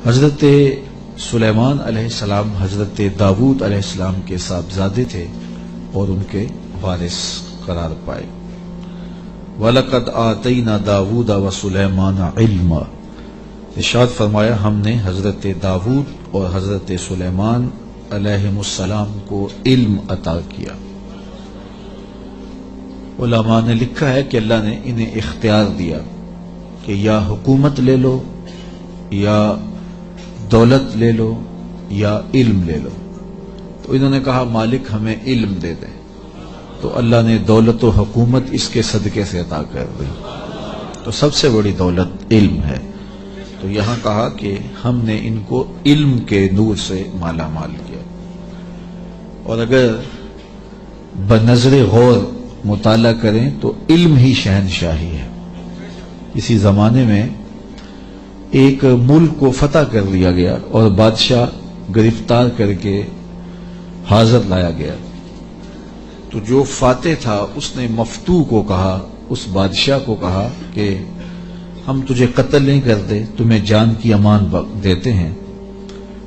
حضرت سلیمان علیہ السلام حضرت داود علیہ السلام کے صاحبزادے تھے اور ان کے وارث قرار پائے۔ وَلَقَدْ آتَيْنَا دَاوُودَ وَسُلَيْمَانَ عِلْمًا، ارشاد فرمایا ہم نے حضرت داود اور حضرت سلیمان علیہ السلام کو علم عطا کیا۔ علماء نے لکھا ہے کہ اللہ نے انہیں اختیار دیا کہ یا حکومت لے لو، یا دولت لے لو، یا علم لے لو۔ تو انہوں نے کہا مالک ہمیں علم دے دیں، تو اللہ نے دولت و حکومت اس کے صدقے سے عطا کر دی۔ تو سب سے بڑی دولت علم ہے۔ تو یہاں کہا کہ ہم نے ان کو علم کے نور سے مالا مال کیا۔ اور اگر بنظر غور مطالعہ کریں تو علم ہی شہنشاہی ہے۔ اسی زمانے میں ایک ملک کو فتح کر لیا گیا اور بادشاہ گرفتار کر کے حاضر لایا گیا، تو جو فاتح تھا اس نے مفتو کو کہا، اس بادشاہ کو کہا کہ ہم تجھے قتل نہیں کرتے، تمہیں جان کی امان دیتے ہیں،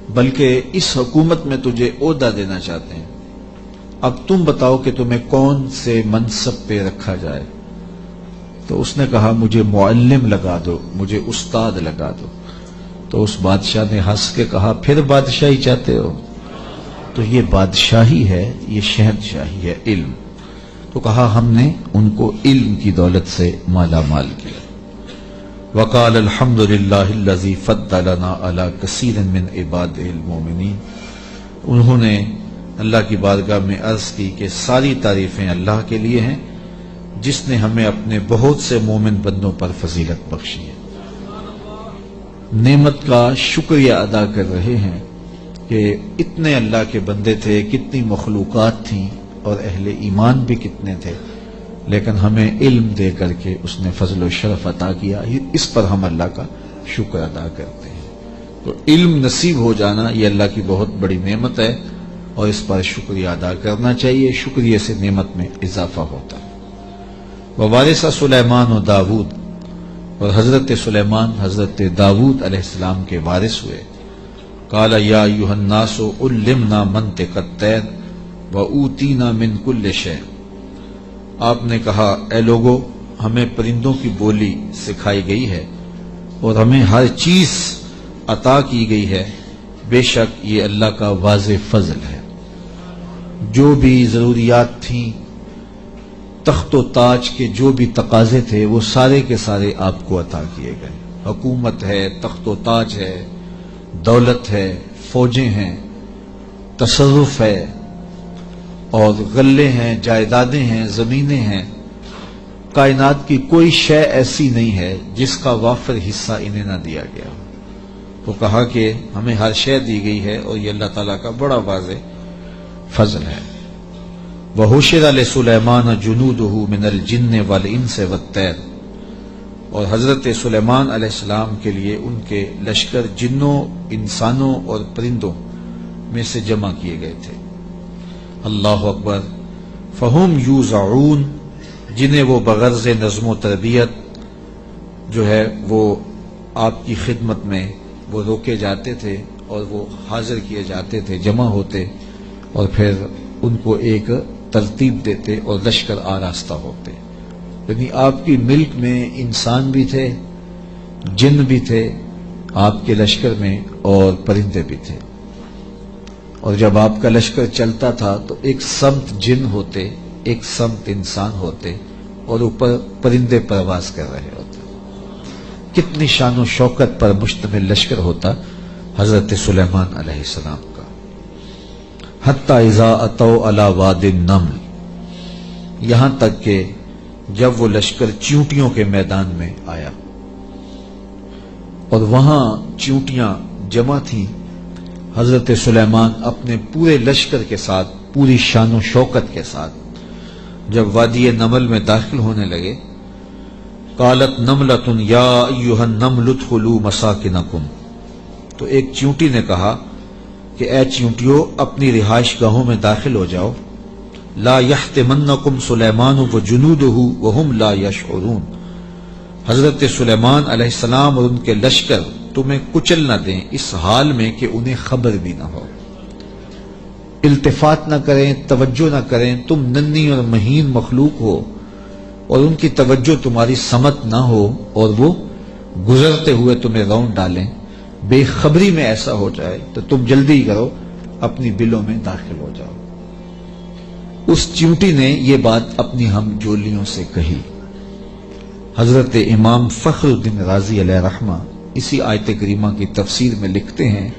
بلکہ اس حکومت میں تجھے عہدہ دینا چاہتے ہیں، اب تم بتاؤ کہ تمہیں کون سے منصب پہ رکھا جائے۔ تو اس نے کہا مجھے معلم لگا دو، مجھے استاد لگا دو۔ تو اس بادشاہ نے ہنس کے کہا پھر بادشاہی چاہتے ہو؟ تو یہ بادشاہی ہے، یہ شہنشاہی ہے علم۔ تو کہا ہم نے ان کو علم کی دولت سے مالا مال کیا۔ وقال الحمد للہ الذی فضلنا علی کثیر من عبادہ المؤمنین، انہوں نے اللہ کی بارگاہ میں عرض کی کہ ساری تعریفیں اللہ کے لیے ہیں جس نے ہمیں اپنے بہت سے مومن بندوں پر فضیلت بخشی ہے۔ نعمت کا شکریہ ادا کر رہے ہیں کہ اتنے اللہ کے بندے تھے، کتنی مخلوقات تھیں اور اہل ایمان بھی کتنے تھے، لیکن ہمیں علم دے کر کے اس نے فضل و شرف عطا کیا، اس پر ہم اللہ کا شکر ادا کرتے ہیں۔ تو علم نصیب ہو جانا یہ اللہ کی بہت بڑی نعمت ہے اور اس پر شکریہ ادا کرنا چاہیے، شکریہ سے نعمت میں اضافہ ہوتا ہے۔ ووارث سلیمان و داود، اور حضرت سلیمان حضرت داود علیہ السلام کے وارث ہوئے۔ قال یا ایھا الناس علمنا منطق الطیر واوتینا من کل شیء، آپ نے کہا اے لوگو ہمیں پرندوں کی بولی سکھائی گئی ہے اور ہمیں ہر چیز عطا کی گئی ہے، بے شک یہ اللہ کا واضح فضل ہے۔ جو بھی ضروریات تھیں، تخت و تاج کے جو بھی تقاضے تھے وہ سارے کے سارے آپ کو عطا کیے گئے۔ حکومت ہے، تخت و تاج ہے، دولت ہے، فوجیں ہیں، تصرف ہے، اور غلے ہیں، جائیدادیں ہیں، زمینیں ہیں۔ کائنات کی کوئی شے ایسی نہیں ہے جس کا وافر حصہ انہیں نہ دیا گیا۔ تو کہا کہ ہمیں ہر شے دی گئی ہے اور یہ اللہ تعالیٰ کا بڑا واضح فضل ہے۔ وَحُشِرَ لِسُلَيْمَانَ جُنُودُهُ مِنَ الْجِنِّ وَالْإِنسِ وَالطَّيْرِ، اور حضرت سلیمان علیہ السلام کے لیے ان کے لشکر جنوں، انسانوں اور پرندوں میں سے جمع کیے گئے تھے۔ اللہ اکبر۔ فَهُمْ يُوزَعُونَ، جنہیں وہ بغرض نظم و تربیت جو ہے وہ آپ کی خدمت میں وہ روکے جاتے تھے اور وہ حاضر کیے جاتے تھے، جمع ہوتے اور پھر ان کو ایک ترتیب دیتے اور لشکر آراستہ ہوتے۔ یعنی آپ کی ملک میں انسان بھی تھے، جن بھی تھے آپ کے لشکر میں، اور پرندے بھی تھے۔ اور جب آپ کا لشکر چلتا تھا تو ایک سمت جن ہوتے، ایک سمت انسان ہوتے، اور اوپر پرندے پرواز کر رہے ہوتے۔ کتنی شان و شوکت پر مشتمل لشکر ہوتا حضرت سلیمان علیہ السلام کا۔ حتی اذا اتوا علی واد النمل، یہاں تک کہ جب وہ لشکر چیونٹیوں کے میدان میں آیا اور وہاں چیونٹیاں جمع تھیں، حضرت سلیمان اپنے پورے لشکر کے ساتھ، پوری شان و شوکت کے ساتھ جب وادی نمل میں داخل ہونے لگے، قالت نملۃ یا ایھا النمل ادخلوا مساکنکم، تو ایک چیونٹی نے کہا کہ اے چیونٹیوں اپنی رہائش گاہوں میں داخل ہو جاؤ، لا یحطمنکم سلیمان وجنودہ وہم لا یشعرون، حضرت سلیمان علیہ السلام اور ان کے لشکر تمہیں کچل نہ دیں اس حال میں کہ انہیں خبر بھی نہ ہو، التفات نہ کریں، توجہ نہ کریں، تم ننھی اور مہین مخلوق ہو اور ان کی توجہ تمہاری سمت نہ ہو اور وہ گزرتے ہوئے تمہیں رون ڈالیں، بے خبری میں ایسا ہو جائے تو تم جلدی کرو اپنی بلوں میں داخل ہو جاؤ۔ اس چیونٹی نے یہ بات اپنی ہم جولیوں سے کہی۔ حضرت امام فخر الدین رازی علیہ رحمہ اسی آیت کریمہ کی تفسیر میں لکھتے ہیں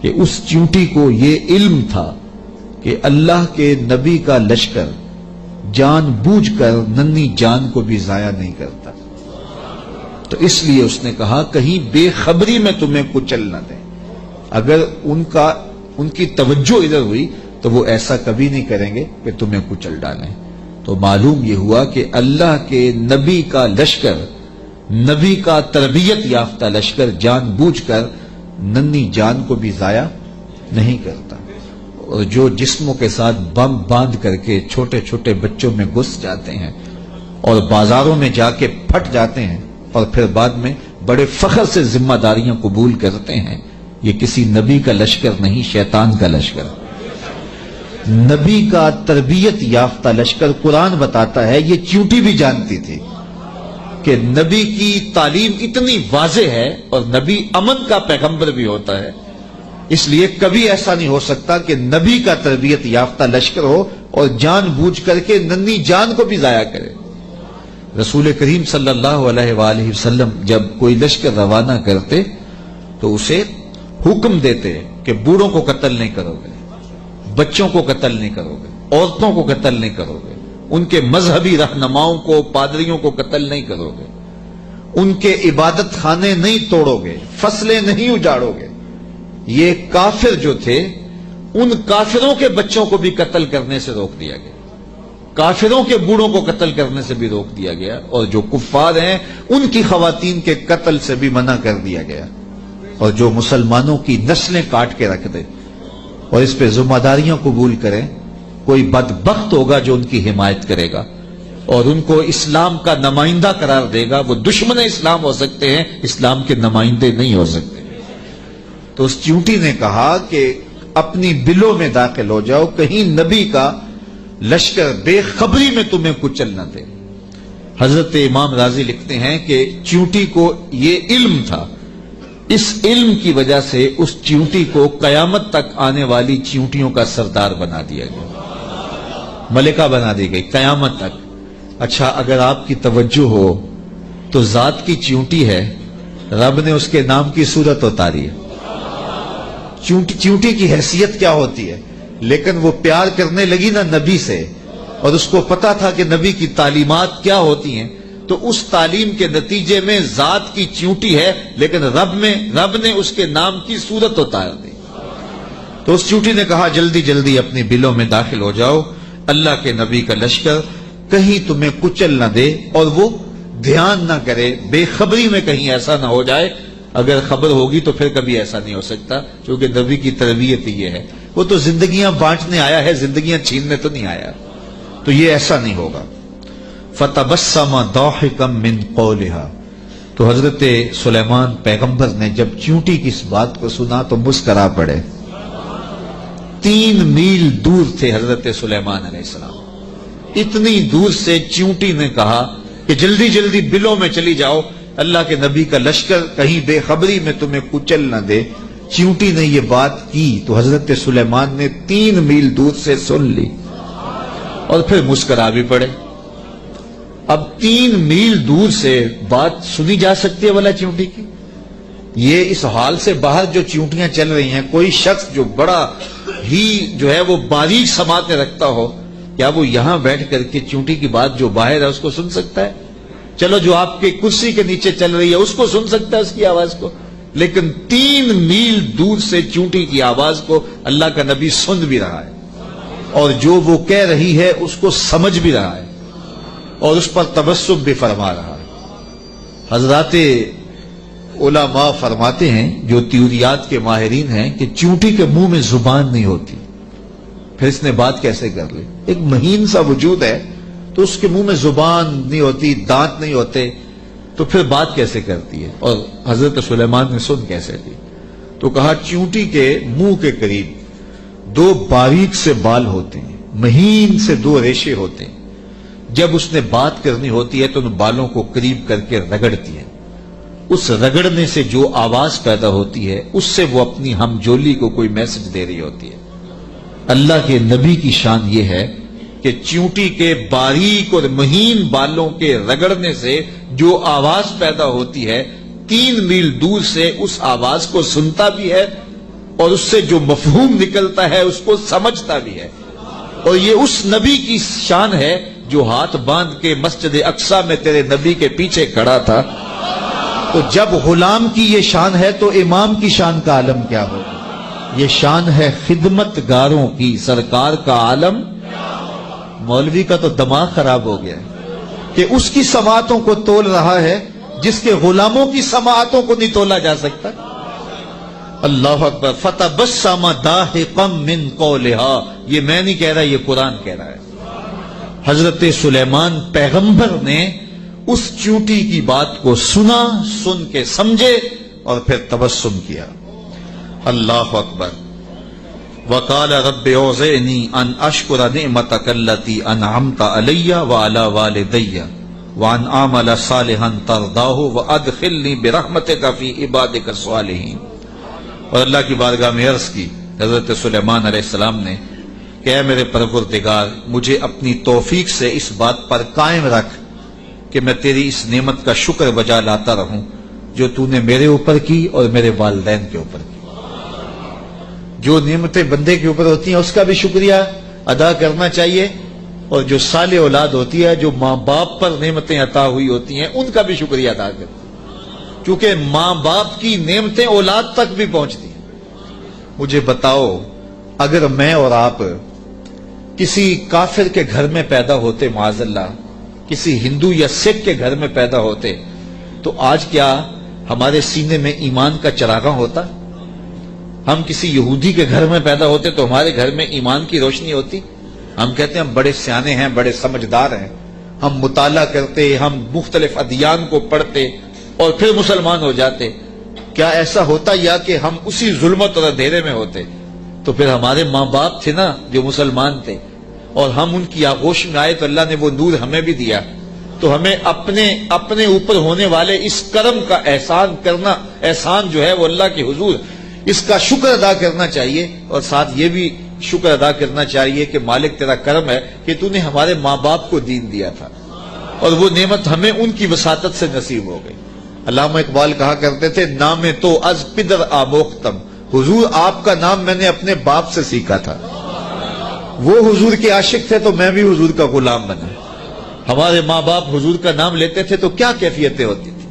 کہ اس چیونٹی کو یہ علم تھا کہ اللہ کے نبی کا لشکر جان بوجھ کر ننھی جان کو بھی ضائع نہیں کرتا، تو اس لیے اس نے کہا کہیں بے خبری میں تمہیں کچل نہ دیں۔ اگر ان کی توجہ ادھر ہوئی تو وہ ایسا کبھی نہیں کریں گے کہ تمہیں کچل ڈالیں۔ تو معلوم یہ ہوا کہ اللہ کے نبی کا لشکر، نبی کا تربیت یافتہ لشکر جان بوجھ کر ننھی جان کو بھی ضائع نہیں کرتا، اور جو جسموں کے ساتھ بم باندھ کر کے چھوٹے چھوٹے بچوں میں گھس جاتے ہیں اور بازاروں میں جا کے پھٹ جاتے ہیں اور پھر بعد میں بڑے فخر سے ذمہ داریاں قبول کرتے ہیں، یہ کسی نبی کا لشکر نہیں، شیطان کا لشکر۔ نبی کا تربیت یافتہ لشکر، قرآن بتاتا ہے، یہ چیونٹی بھی جانتی تھی کہ نبی کی تعلیم اتنی واضح ہے اور نبی امن کا پیغمبر بھی ہوتا ہے، اس لیے کبھی ایسا نہیں ہو سکتا کہ نبی کا تربیت یافتہ لشکر ہو اور جان بوجھ کر کے ننھی جان کو بھی ضائع کرے۔ رسول کریم صلی اللہ علیہ وآلہ وسلم جب کوئی لشکر روانہ کرتے تو اسے حکم دیتے کہ بوڑھوں کو قتل نہیں کرو گے، بچوں کو قتل نہیں کرو گے، عورتوں کو قتل نہیں کرو گے، ان کے مذہبی رہنماؤں کو، پادریوں کو قتل نہیں کرو گے، ان کے عبادت خانے نہیں توڑو گے، فصلیں نہیں اجاڑو گے۔ یہ کافر جو تھے ان کافروں کے بچوں کو بھی قتل کرنے سے روک دیا گیا، کافروں کے بوڑھوں کو قتل کرنے سے بھی روک دیا گیا، اور جو کفار ہیں ان کی خواتین کے قتل سے بھی منع کر دیا گیا، اور جو مسلمانوں کی نسلیں کاٹ کے رکھ دے اور اس پہ ذمہ داریاں قبول کریں، کوئی بدبخت ہوگا جو ان کی حمایت کرے گا اور ان کو اسلام کا نمائندہ قرار دے گا، وہ دشمن اسلام ہو سکتے ہیں، اسلام کے نمائندے نہیں ہو سکتے۔ تو اس چیونٹی نے کہا کہ اپنی بلوں میں داخل ہو جاؤ، کہیں نبی کا لشکر بے خبری میں تمہیں کچل نہ دے۔ حضرت امام رازی لکھتے ہیں کہ چیونٹی کو یہ علم تھا، اس علم کی وجہ سے اس چیونٹی کو قیامت تک آنے والی چیونٹیوں کا سردار بنا دیا گیا، ملکہ بنا دی گئی قیامت تک۔ اچھا، اگر آپ کی توجہ ہو تو ذات کی چیونٹی ہے، رب نے اس کے نام کی صورت اتاری ہے۔ چیونٹی کی حیثیت کیا ہوتی ہے، لیکن وہ پیار کرنے لگی نا نبی سے، اور اس کو پتا تھا کہ نبی کی تعلیمات کیا ہوتی ہیں، تو اس تعلیم کے نتیجے میں ذات کی چیونٹی ہے، لیکن رب نے اس کے نام کی صورت اتار دی۔ تو اس چیونٹی نے کہا جلدی جلدی اپنی بلوں میں داخل ہو جاؤ، اللہ کے نبی کا لشکر کہیں تمہیں کچل نہ دے اور وہ دھیان نہ کرے، بے خبری میں کہیں ایسا نہ ہو جائے۔ اگر خبر ہوگی تو پھر کبھی ایسا نہیں ہو سکتا، کیونکہ نبی کی تربیت یہ ہے، وہ تو زندگیاں بانٹنے آیا ہے، زندگیاں چھیننے تو نہیں آیا، تو یہ ایسا نہیں ہوگا۔ فَتَبَسَّمَ ضَاحِكًا مِّن قَوْلِهَا، تو حضرت سلیمان پیغمبر نے جب چیونٹی کی اس بات کو سنا تو مسکرا پڑے۔ 3 میل دور تھے حضرت سلیمان علیہ السلام، اتنی دور سے چیونٹی نے کہا کہ جلدی جلدی بلوں میں چلی جاؤ، اللہ کے نبی کا لشکر کہیں بے خبری میں تمہیں کچل نہ دے۔ چیونٹی نے یہ بات کی تو حضرت سلیمان نے 3 میل دور سے سن لی اور پھر مسکرا بھی پڑے۔ اب 3 میل دور سے بات سنی جا سکتی ہے بھلا چیونٹی کی؟ یہ اس حال سے باہر جو چیونٹیاں چل رہی ہیں، کوئی شخص جو بڑا ہی جو ہے وہ باریک سماعتیں رکھتا ہو، کیا وہ یہاں بیٹھ کر کے چیونٹی کی بات جو باہر ہے اس کو سن سکتا ہے؟ چلو جو آپ کے کرسی کے نیچے چل رہی ہے اس کو سن سکتا ہے، اس کی آواز کو، لیکن 3 میل دور سے چیونٹی کی آواز کو اللہ کا نبی سن بھی رہا ہے، اور جو وہ کہہ رہی ہے اس کو سمجھ بھی رہا ہے، اور اس پر تبسم بھی فرما رہا ہے۔ حضرات علماء فرماتے ہیں، جو تیوریات کے ماہرین ہیں، کہ چیونٹی کے منہ میں زبان نہیں ہوتی، پھر اس نے بات کیسے کر لی؟ ایک مہین سا وجود ہے تو اس کے منہ میں زبان نہیں ہوتی، دانت نہیں ہوتے، تو پھر بات کیسے کرتی ہے؟ اور حضرت سلیمان نے سن کیسے لی؟ تو کہا چیونٹی کے منہ کے قریب 2 باریک سے بال ہوتے ہیں، مہین سے 2 ریشے ہوتے ہیں، جب اس نے بات کرنی ہوتی ہے تو ان بالوں کو قریب کر کے رگڑتی ہے، اس رگڑنے سے جو آواز پیدا ہوتی ہے اس سے وہ اپنی ہمجولی کو کوئی میسج دے رہی ہوتی ہے۔ اللہ کے نبی کی شان یہ ہے کہ چیونٹی کے باریک اور مہین بالوں کے رگڑنے سے جو آواز پیدا ہوتی ہے 3 میل دور سے اس آواز کو سنتا بھی ہے اور اس سے جو مفہوم نکلتا ہے اس کو سمجھتا بھی ہے۔ اور یہ اس نبی کی شان ہے جو ہاتھ باندھ کے مسجد اقصی میں تیرے نبی کے پیچھے کھڑا تھا۔ تو جب غلام کی یہ شان ہے تو امام کی شان کا عالم کیا ہوگا؟ یہ شان ہے خدمت گاروں کی، سرکار کا عالم۔ مولوی کا تو دماغ خراب ہو گیا ہے کہ اس کی سماعتوں کو تول رہا ہے جس کے غلاموں کی سماعتوں کو نہیں تولا جا سکتا۔ اللہ اکبر۔ فتبسم ضاحکا من قولها، یہ میں نہیں کہہ رہا، یہ قرآن کہہ رہا ہے۔ حضرت سلیمان پیغمبر نے اس چیونٹی کی بات کو سنا، سن کے سمجھے اور پھر تبسم کیا۔ اللہ اکبر۔ وقال رب اوزعنی ان اشکر نعمتک التی انعمت علی وعلی والدی وان اعمل صالحا ترضاہ وادخلنی برحمتک فی عبادک الصالحین۔ اور اللہ کی بارگاہ میں عرض کی حضرت سلیمان علیہ السلام نے کہ اے میرے پروردگار، مجھے اپنی توفیق سے اس بات پر قائم رکھ کہ میں تیری اس نعمت کا شکر بجا لاتا رہوں جو تو نے میرے اوپر کی اور میرے والدین کے اوپر کی۔ جو نعمتیں بندے کے اوپر ہوتی ہیں اس کا بھی شکریہ ادا کرنا چاہیے، اور جو صالح اولاد ہوتی ہے، جو ماں باپ پر نعمتیں عطا ہوئی ہوتی ہیں، ان کا بھی شکریہ ادا کرنا، کیونکہ ماں باپ کی نعمتیں اولاد تک بھی پہنچتی ہیں۔ مجھے بتاؤ، اگر میں اور آپ کسی کافر کے گھر میں پیدا ہوتے، معاذ اللہ کسی ہندو یا سکھ کے گھر میں پیدا ہوتے، تو آج کیا ہمارے سینے میں ایمان کا چراغاں ہوتا؟ ہم کسی یہودی کے گھر میں پیدا ہوتے تو ہمارے گھر میں ایمان کی روشنی ہوتی؟ ہم کہتے ہیں ہم بڑے سیانے ہیں، بڑے سمجھدار ہیں، ہم مطالعہ کرتے، ہم مختلف ادیان کو پڑھتے اور پھر مسلمان ہو جاتے۔ کیا ایسا ہوتا یا کہ ہم اسی ظلمت اور اندھیرے میں ہوتے؟ تو پھر ہمارے ماں باپ تھے نا جو مسلمان تھے، اور ہم ان کی آغوش میں آئے تو اللہ نے وہ نور ہمیں بھی دیا۔ تو ہمیں اپنے اوپر ہونے والے اس کرم کا احسان کرنا، احسان جو ہے وہ اللہ کے حضور اس کا شکر ادا کرنا چاہیے، اور ساتھ یہ بھی شکر ادا کرنا چاہیے کہ مالک تیرا کرم ہے کہ تو نے ہمارے ماں باپ کو دین دیا تھا، اور وہ نعمت ہمیں ان کی وساطت سے نصیب ہو گئی۔ علامہ اقبال کہا کرتے تھے، نام تو از پدر آموختم، حضور آپ کا نام میں نے اپنے باپ سے سیکھا تھا۔ وہ حضور کے عاشق تھے تو میں بھی حضور کا غلام بنا۔ ہمارے ماں باپ حضور کا نام لیتے تھے تو کیا کیفیتیں ہوتی تھی،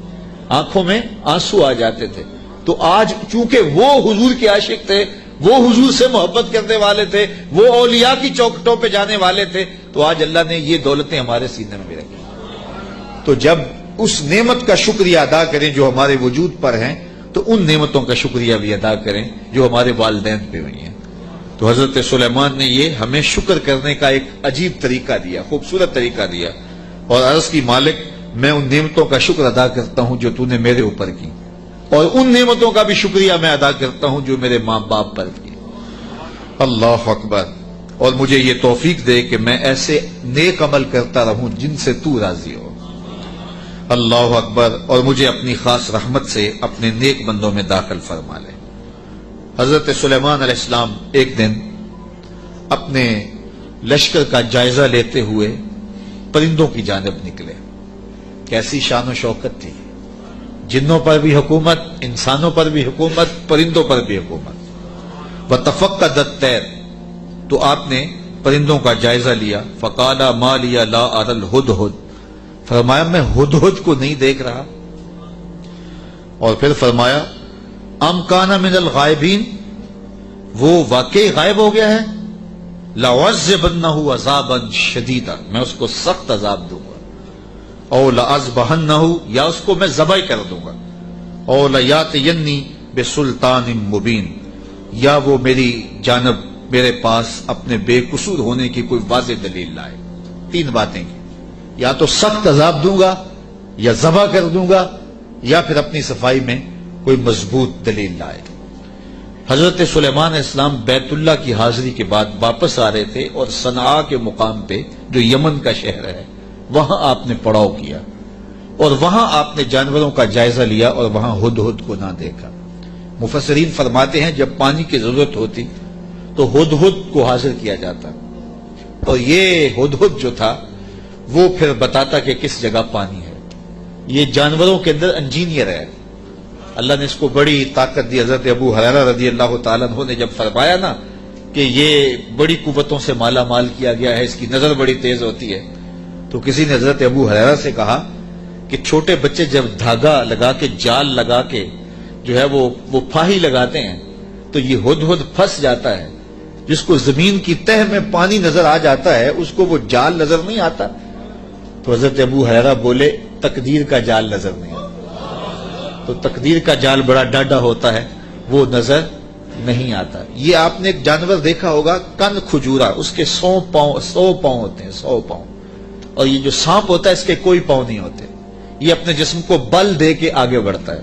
آنکھوں میں آنسو آ جاتے تھے۔ تو آج چونکہ وہ حضور کے عاشق تھے، وہ حضور سے محبت کرنے والے تھے، وہ اولیاء کی چوکھٹوں پہ جانے والے تھے، تو آج اللہ نے یہ دولتیں ہمارے سینے میں بھی رکھی۔ تو جب اس نعمت کا شکریہ ادا کریں جو ہمارے وجود پر ہیں، تو ان نعمتوں کا شکریہ بھی ادا کریں جو ہمارے والدین پہ ہوئی ہیں۔ تو حضرت سلیمان نے یہ ہمیں شکر کرنے کا ایک عجیب طریقہ دیا، خوبصورت طریقہ دیا، اور عرض کی مالک میں ان نعمتوں کا شکر ادا کرتا ہوں جو تو نے میرے اوپر کی، اور ان نعمتوں کا بھی شکریہ میں ادا کرتا ہوں جو میرے ماں باپ پر کی۔ اللہ اکبر۔ اور مجھے یہ توفیق دے کہ میں ایسے نیک عمل کرتا رہوں جن سے تو راضی ہو۔ اللہ اکبر۔ اور مجھے اپنی خاص رحمت سے اپنے نیک بندوں میں داخل فرما لے۔ حضرت سلیمان علیہ السلام ایک دن اپنے لشکر کا جائزہ لیتے ہوئے پرندوں کی جانب نکلے۔ کیسی شان و شوکت تھی، جنوں پر بھی حکومت، انسانوں پر بھی حکومت، پرندوں پر بھی حکومت۔ وَتَفَقَّدَ الطَّيْرَ، تو آپ نے پرندوں کا جائزہ لیا۔ فَقَالَ مَا لِيَ لَا أَرَى الْهُدْهُدْ، فرمایا میں ہدہد کو نہیں دیکھ رہا۔ اور پھر فرمایا ام کان من الغائبین، وہ واقعی غائب ہو گیا ہے، لَأُعَذِّبَنَّهُ عَذَابًا شَدِيدًا، میں اس کو سخت عذاب دوں گا، او لَأَذْبَحَنَّهُ، یا اس کو میں ذبح کر دوں گا، او لَيَأْتِيَنِّي بِسُلْطَانٍ مُبِينٍ، یا وہ میری جانب میرے پاس اپنے بے قصور ہونے کی کوئی واضح دلیل لائے۔ تین باتیں کی، یا تو سخت عذاب دوں گا، یا ذبح کر دوں گا یا پھر اپنی صفائی میں کوئی مضبوط دلیل لائے۔ حضرت سلیمان علیہ السلام بیت اللہ کی حاضری کے بعد واپس آ رہے تھے اور صنعاء کے مقام پہ جو یمن کا شہر ہے وہاں آپ نے پڑاؤ کیا اور وہاں آپ نے جانوروں کا جائزہ لیا اور وہاں ہدہد کو نہ دیکھا۔ مفسرین فرماتے ہیں جب پانی کی ضرورت ہوتی تو ہدہد کو حاضر کیا جاتا اور یہ ہدہد جو تھا وہ پھر بتاتا کہ کس جگہ پانی ہے۔ یہ جانوروں کے اندر انجینئر ہے، اللہ نے اس کو بڑی طاقت دی۔ حضرت ابو ہریرہ رضی اللہ تعالیٰ عنہ نے جب فرمایا نا کہ یہ بڑی قوتوں سے مالا مال کیا گیا ہے، اس کی نظر بڑی تیز ہوتی ہے، تو کسی نے حضرت ابو ہریرہ سے کہا کہ چھوٹے بچے جب دھاگا لگا کے جال لگا کے جو ہے وہ پھاہی لگاتے ہیں تو یہ ہدہد پھنس جاتا ہے، جس کو زمین کی تہ میں پانی نظر آ جاتا ہے اس کو وہ جال نظر نہیں آتا۔ تو حضرت ابو ہریرہ بولے تقدیر کا جال نظر نہیں آتا، تو تقدیر کا جال بڑا ڈاڈا ہوتا ہے، وہ نظر نہیں آتا۔ یہ آپ نے ایک جانور دیکھا ہوگا کن کھجورا، اس کے 100 پاؤں ہوتے ہیں، 100 پاؤں، اور یہ جو سانپ ہوتا ہے اس کے کوئی پاؤں نہیں ہوتے، یہ اپنے جسم کو بل دے کے آگے بڑھتا ہے،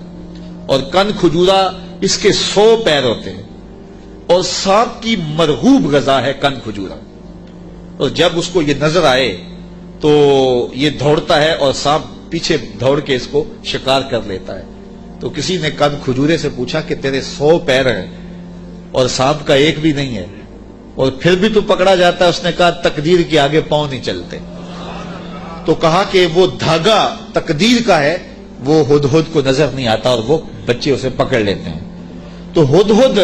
اور کن کھجورا اس کے 100 پیر ہوتے ہیں، اور سانپ کی مرغوب غذا ہے کن کھجورا، اور جب اس کو یہ نظر آئے تو یہ دوڑتا ہے اور سانپ پیچھے دوڑ کے اس کو شکار کر لیتا ہے۔ تو کسی نے کن کھجورے سے پوچھا کہ تیرے 100 پیر ہیں اور سانپ کا ایک بھی نہیں ہے اور پھر بھی تو پکڑا جاتا ہے؟ اس نے کہا تقدیر کے آگے پاؤں نہیں چلتے۔ تو کہا کہ وہ دھاگا تقدیر کا ہے، وہ ہدہد کو نظر نہیں آتا اور وہ بچے اسے پکڑ لیتے ہیں۔ تو ہدہد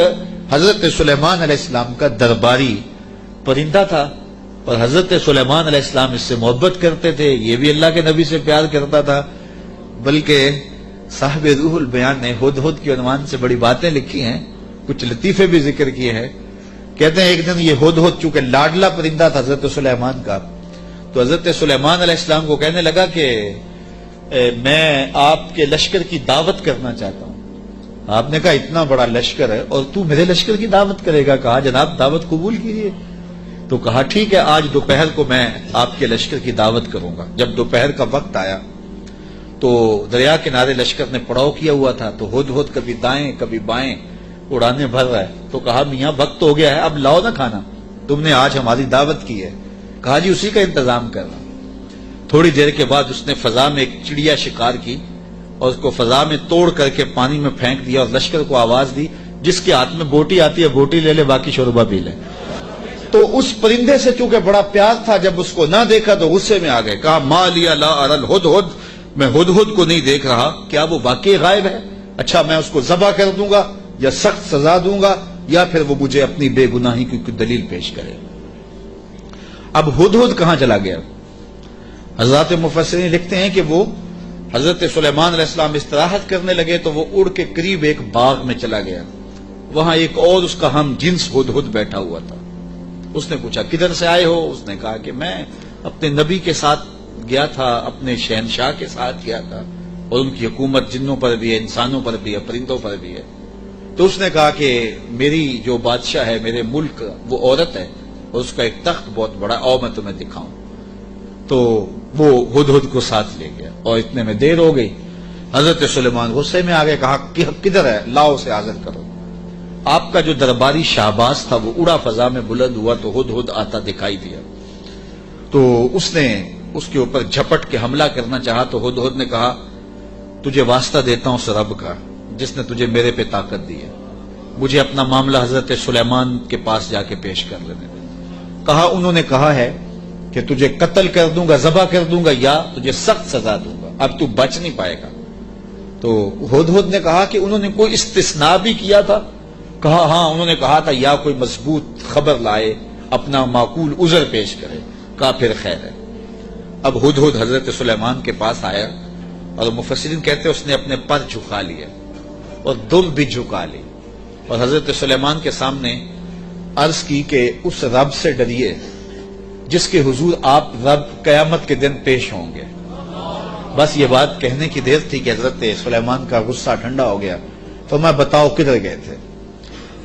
حضرت سلیمان علیہ السلام کا درباری پرندہ تھا اور حضرت سلیمان علیہ السلام اس سے محبت کرتے تھے، یہ بھی اللہ کے نبی سے پیار کرتا تھا، بلکہ صاحب روح البیان نے ہدہد کے عنوان سے بڑی باتیں لکھی ہیں، کچھ لطیفے بھی ذکر کیے ہیں۔ کہتے ہیں ایک دن یہ ہدہد چونکہ لاڈلا پرندہ تھا حضرت سلیمان کا، تو حضرت سلیمان علیہ السلام کو کہنے لگا کہ میں آپ کے لشکر کی دعوت کرنا چاہتا ہوں۔ آپ نے کہا اتنا بڑا لشکر ہے اور تو میرے لشکر کی دعوت کرے گا؟ کہا جناب دعوت قبول کیجیے۔ تو کہا ٹھیک ہے، آج دوپہر کو میں آپ کے لشکر کی دعوت کروں گا۔ جب دوپہر کا وقت آیا تو دریا کنارے لشکر نے پڑاؤ کیا ہوا تھا، تو ہدہد کبھی دائیں کبھی بائیں اڑانے بھر رہا ہے۔ تو کہا میاں وقت ہو گیا ہے، اب لاؤ نا کھانا، تم نے آج ہماری دعوت کی ہے۔ کہا جی اسی کا انتظام کرنا۔ تھوڑی دیر کے بعد اس نے فضا میں ایک چڑیا شکار کی اور اس کو فضا میں توڑ کر کے پانی میں پھینک دیا اور لشکر کو آواز دی جس کے ہاتھ میں بوٹی آتی ہے بوٹی لے لے، باقی شوربہ پی لے۔ تو اس پرندے سے چونکہ بڑا پیار تھا، جب اس کو نہ دیکھا تو غصے میں آ گئے، کہا ما لیا لا اری الہدہد، میں ہدہد کو نہیں دیکھ رہا، کیا وہ واقعی غائب ہے؟ اچھا میں اس کو ذبح کر دوں گا یا سخت سزا دوں گا یا پھر وہ مجھے اپنی بے گناہی کی کوئی دلیل پیش کرے۔ اب ہدہد کہاں چلا گیا؟ حضرات مفسرین لکھتے ہیں کہ وہ حضرت سلیمان علیہ السلام استراحت کرنے لگے تو وہ اڑ کے قریب ایک باغ میں چلا گیا، وہاں ایک اور اس کا ہم جنس ہدہد بیٹھا ہوا تھا۔ اس نے پوچھا کدھر سے آئے ہو؟ اس نے کہا کہ میں اپنے نبی کے ساتھ گیا تھا، اپنے شہنشاہ کے ساتھ گیا تھا، اور ان کی حکومت جنوں پر بھی ہے، انسانوں پر بھی ہے، پرندوں پر بھی ہے۔ تو اس نے کہا کہ میری جو بادشاہ ہے میرے ملک وہ عورت ہے اور اس کا ایک تخت بہت بڑا، آؤ میں تمہیں دکھاؤں۔ تو وہ ہدہد کو ساتھ لے گیا اور اتنے میں دیر ہو گئی۔ حضرت سلیمان غصے میں آ گئے، کہا کہ کدھر ہے؟ لاؤ اسے حاضر کرو۔ آپ کا جو درباری شہباز تھا وہ اڑا فضا میں بلند ہوا تو ہدہد آتا دکھائی دیا، تو اس نے اس کے اوپر جھپٹ کے حملہ کرنا چاہا، تو ہدہد نے کہا تجھے واسطہ دیتا ہوں اس رب کا جس نے تجھے میرے پہ طاقت دی ہے، مجھے اپنا معاملہ حضرت سلیمان کے پاس جا کے پیش کر لینے دے۔ کہا انہوں نے کہا ہے کہ تجھے قتل کر دوں گا، ذبح کر دوں گا یا تجھے سخت سزا دوں گا، اب تو بچ نہیں پائے گا۔ تو ہدہد نے کہا کہ انہوں نے کوئی استثناء بھی کیا تھا؟ کہا ہاں انہوں نے کہا تھا یا کوئی مضبوط خبر لائے، اپنا معقول عذر پیش کرے۔ کہا پھر خیر ہے۔ اب ہدہد حضرت سلیمان کے پاس آیا اور مفسرین کہتے ہیں اس نے اپنے پر جھکا لیا اور دم بھی جھکا لی اور حضرت سلیمان کے سامنے عرض کی کہ اس رب سے ڈریے جس کے حضور آپ رب قیامت کے دن پیش ہوں گے۔ بس یہ بات کہنے کی دیر تھی کہ حضرت سلیمان کا غصہ ٹھنڈا ہو گیا۔ تو میں بتاؤ کدھر گئے تھے؟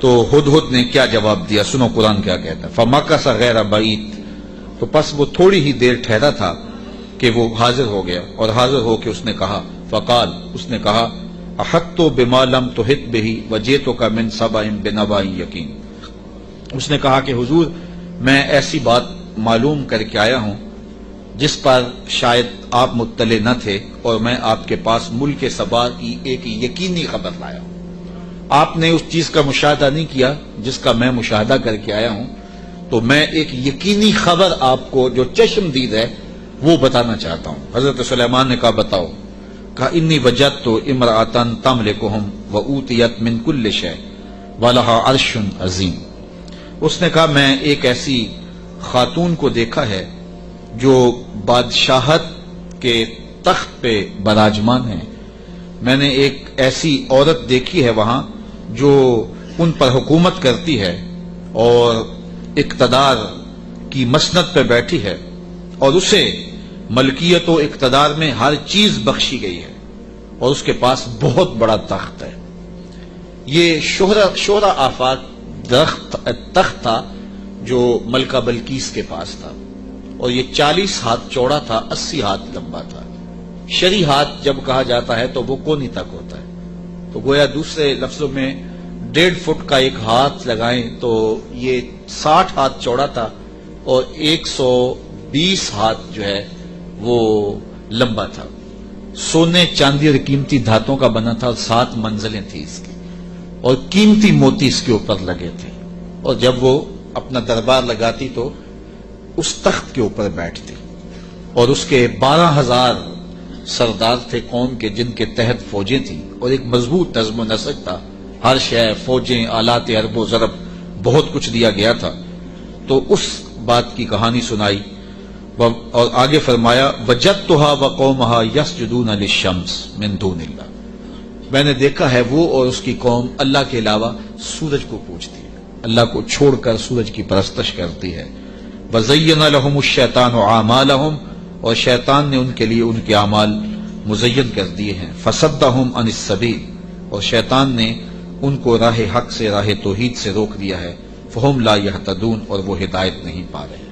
تو ہدہد نے کیا جواب دیا، سنو قرآن کیا کہتا ہے، فَمَكَثَ غَيْرَ بَعِيدٍ، تو پس وہ تھوڑی ہی دیر ٹھہرا تھا، کہ وہ حاضر ہو گیا، اور حاضر ہو کے اس نے کہا فقال، اس نے کہا احطت بما لم تحط به وجئتک من سبأ بنبأ یقین، اس نے کہا کہ حضور میں ایسی بات معلوم کر کے آیا ہوں جس پر شاید آپ مطلع نہ تھے، اور میں آپ کے پاس ملک سبا کی ایک یقینی خبر لایا ہوں۔ آپ نے اس چیز کا مشاہدہ نہیں کیا جس کا میں مشاہدہ کر کے آیا ہوں، تو میں ایک یقینی خبر آپ کو جو چشم دید ہے وہ بتانا چاہتا ہوں۔ حضرت سلیمان نے کہا بتاؤ، کہا انی وجدت امرأۃ تملکہم وأوتیت من کل شیء ولہا عرش عظیم، اس نے کہا میں ایک ایسی خاتون کو دیکھا ہے جو بادشاہت کے تخت پہ براجمان ہے، میں نے ایک ایسی عورت دیکھی ہے وہاں جو ان پر حکومت کرتی ہے اور اقتدار کی مسند پہ بیٹھی ہے، اور اسے ملکیت و اقتدار میں ہر چیز بخشی گئی ہے، اور اس کے پاس بہت بڑا تخت ہے۔ یہ شہرہ آفاق تخت تھا جو ملکہ بلقیس کے پاس تھا، اور یہ 40 ہاتھ چوڑا تھا، 80 ہاتھ لمبا تھا۔ شرعی ہاتھ جب کہا جاتا ہے تو وہ کونی تک ہوتا ہے، تو گویا دوسرے لفظوں میں 1.5 فٹ کا ایک ہاتھ لگائیں تو یہ 60 ہاتھ چوڑا تھا، اور 120 ہاتھ جو ہے وہ لمبا تھا۔ سونے چاندی اور قیمتی دھاتوں کا بنا تھا، اور 7 منزلیں تھیں اس کی، اور قیمتی موتی اس کے اوپر لگے تھے، اور جب وہ اپنا دربار لگاتی تو اس تخت کے اوپر بیٹھتی، اور اس کے 12,000 سردار تھے قوم کے جن کے تحت فوجیں تھیں، اور ایک مضبوط نظم و نسق تھا، ہر شے فوجیں آلات حرب و ضرب بہت کچھ دیا گیا تھا۔ تو اس بات کی کہانی سنائی، اور آگے فرمایا وجدتها وقومها يسجدون للشمس من دون اللہ، میں نے دیکھا ہے وہ اور اس کی قوم اللہ کے علاوہ سورج کو پوجتی ہے، اللہ کو چھوڑ کر سورج کی پرستش کرتی ہے۔ وَزَيَّنَ لَهُمُ الشَّيْطَانُ أَعْمَالَهُمْ، اور شیطان نے ان کے لیے ان کے اعمال مزین کر دیے ہیں۔ فَصَدَّهُمْ عَنِ السَّبِيلِ، اور شیطان نے ان کو راہ حق سے، راہ توحید سے روک دیا ہے۔ فَهُمْ لَا يَهْتَدُونَ، اور وہ ہدایت نہیں پا رہے۔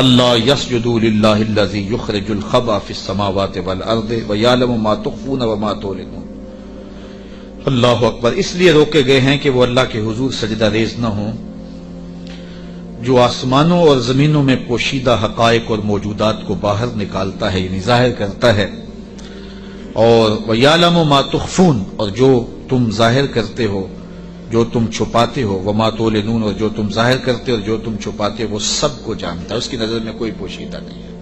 اللہ يَسْجُدُوا لِلَّهِ الَّذِي يُخْرِجُ الْخَبْءَ فِي السَّمَاوَاتِ وَالْأَرْضِ وَيَعْلَمُ مَا تُخْفُونَ وَمَا تُعْلِنُونَ۔ اللہ اکبر، اس لیے روکے گئے ہیں کہ وہ اللہ کے حضور سجدہ ریز نہ ہوں، جو آسمانوں اور زمینوں میں پوشیدہ حقائق اور موجودات کو باہر نکالتا ہے، یعنی ظاہر کرتا ہے، اور وَيَعْلَمُ مَا تُخْفُونَ، اور جو تم ظاہر کرتے ہو، جو تم چھپاتے ہو، وَمَا تُعْلِنُونَ، اور جو تم ظاہر کرتے ہو اور جو تم چھپاتے ہو، وہ سب کو جانتا ہے، اس کی نظر میں کوئی پوشیدہ نہیں ہے۔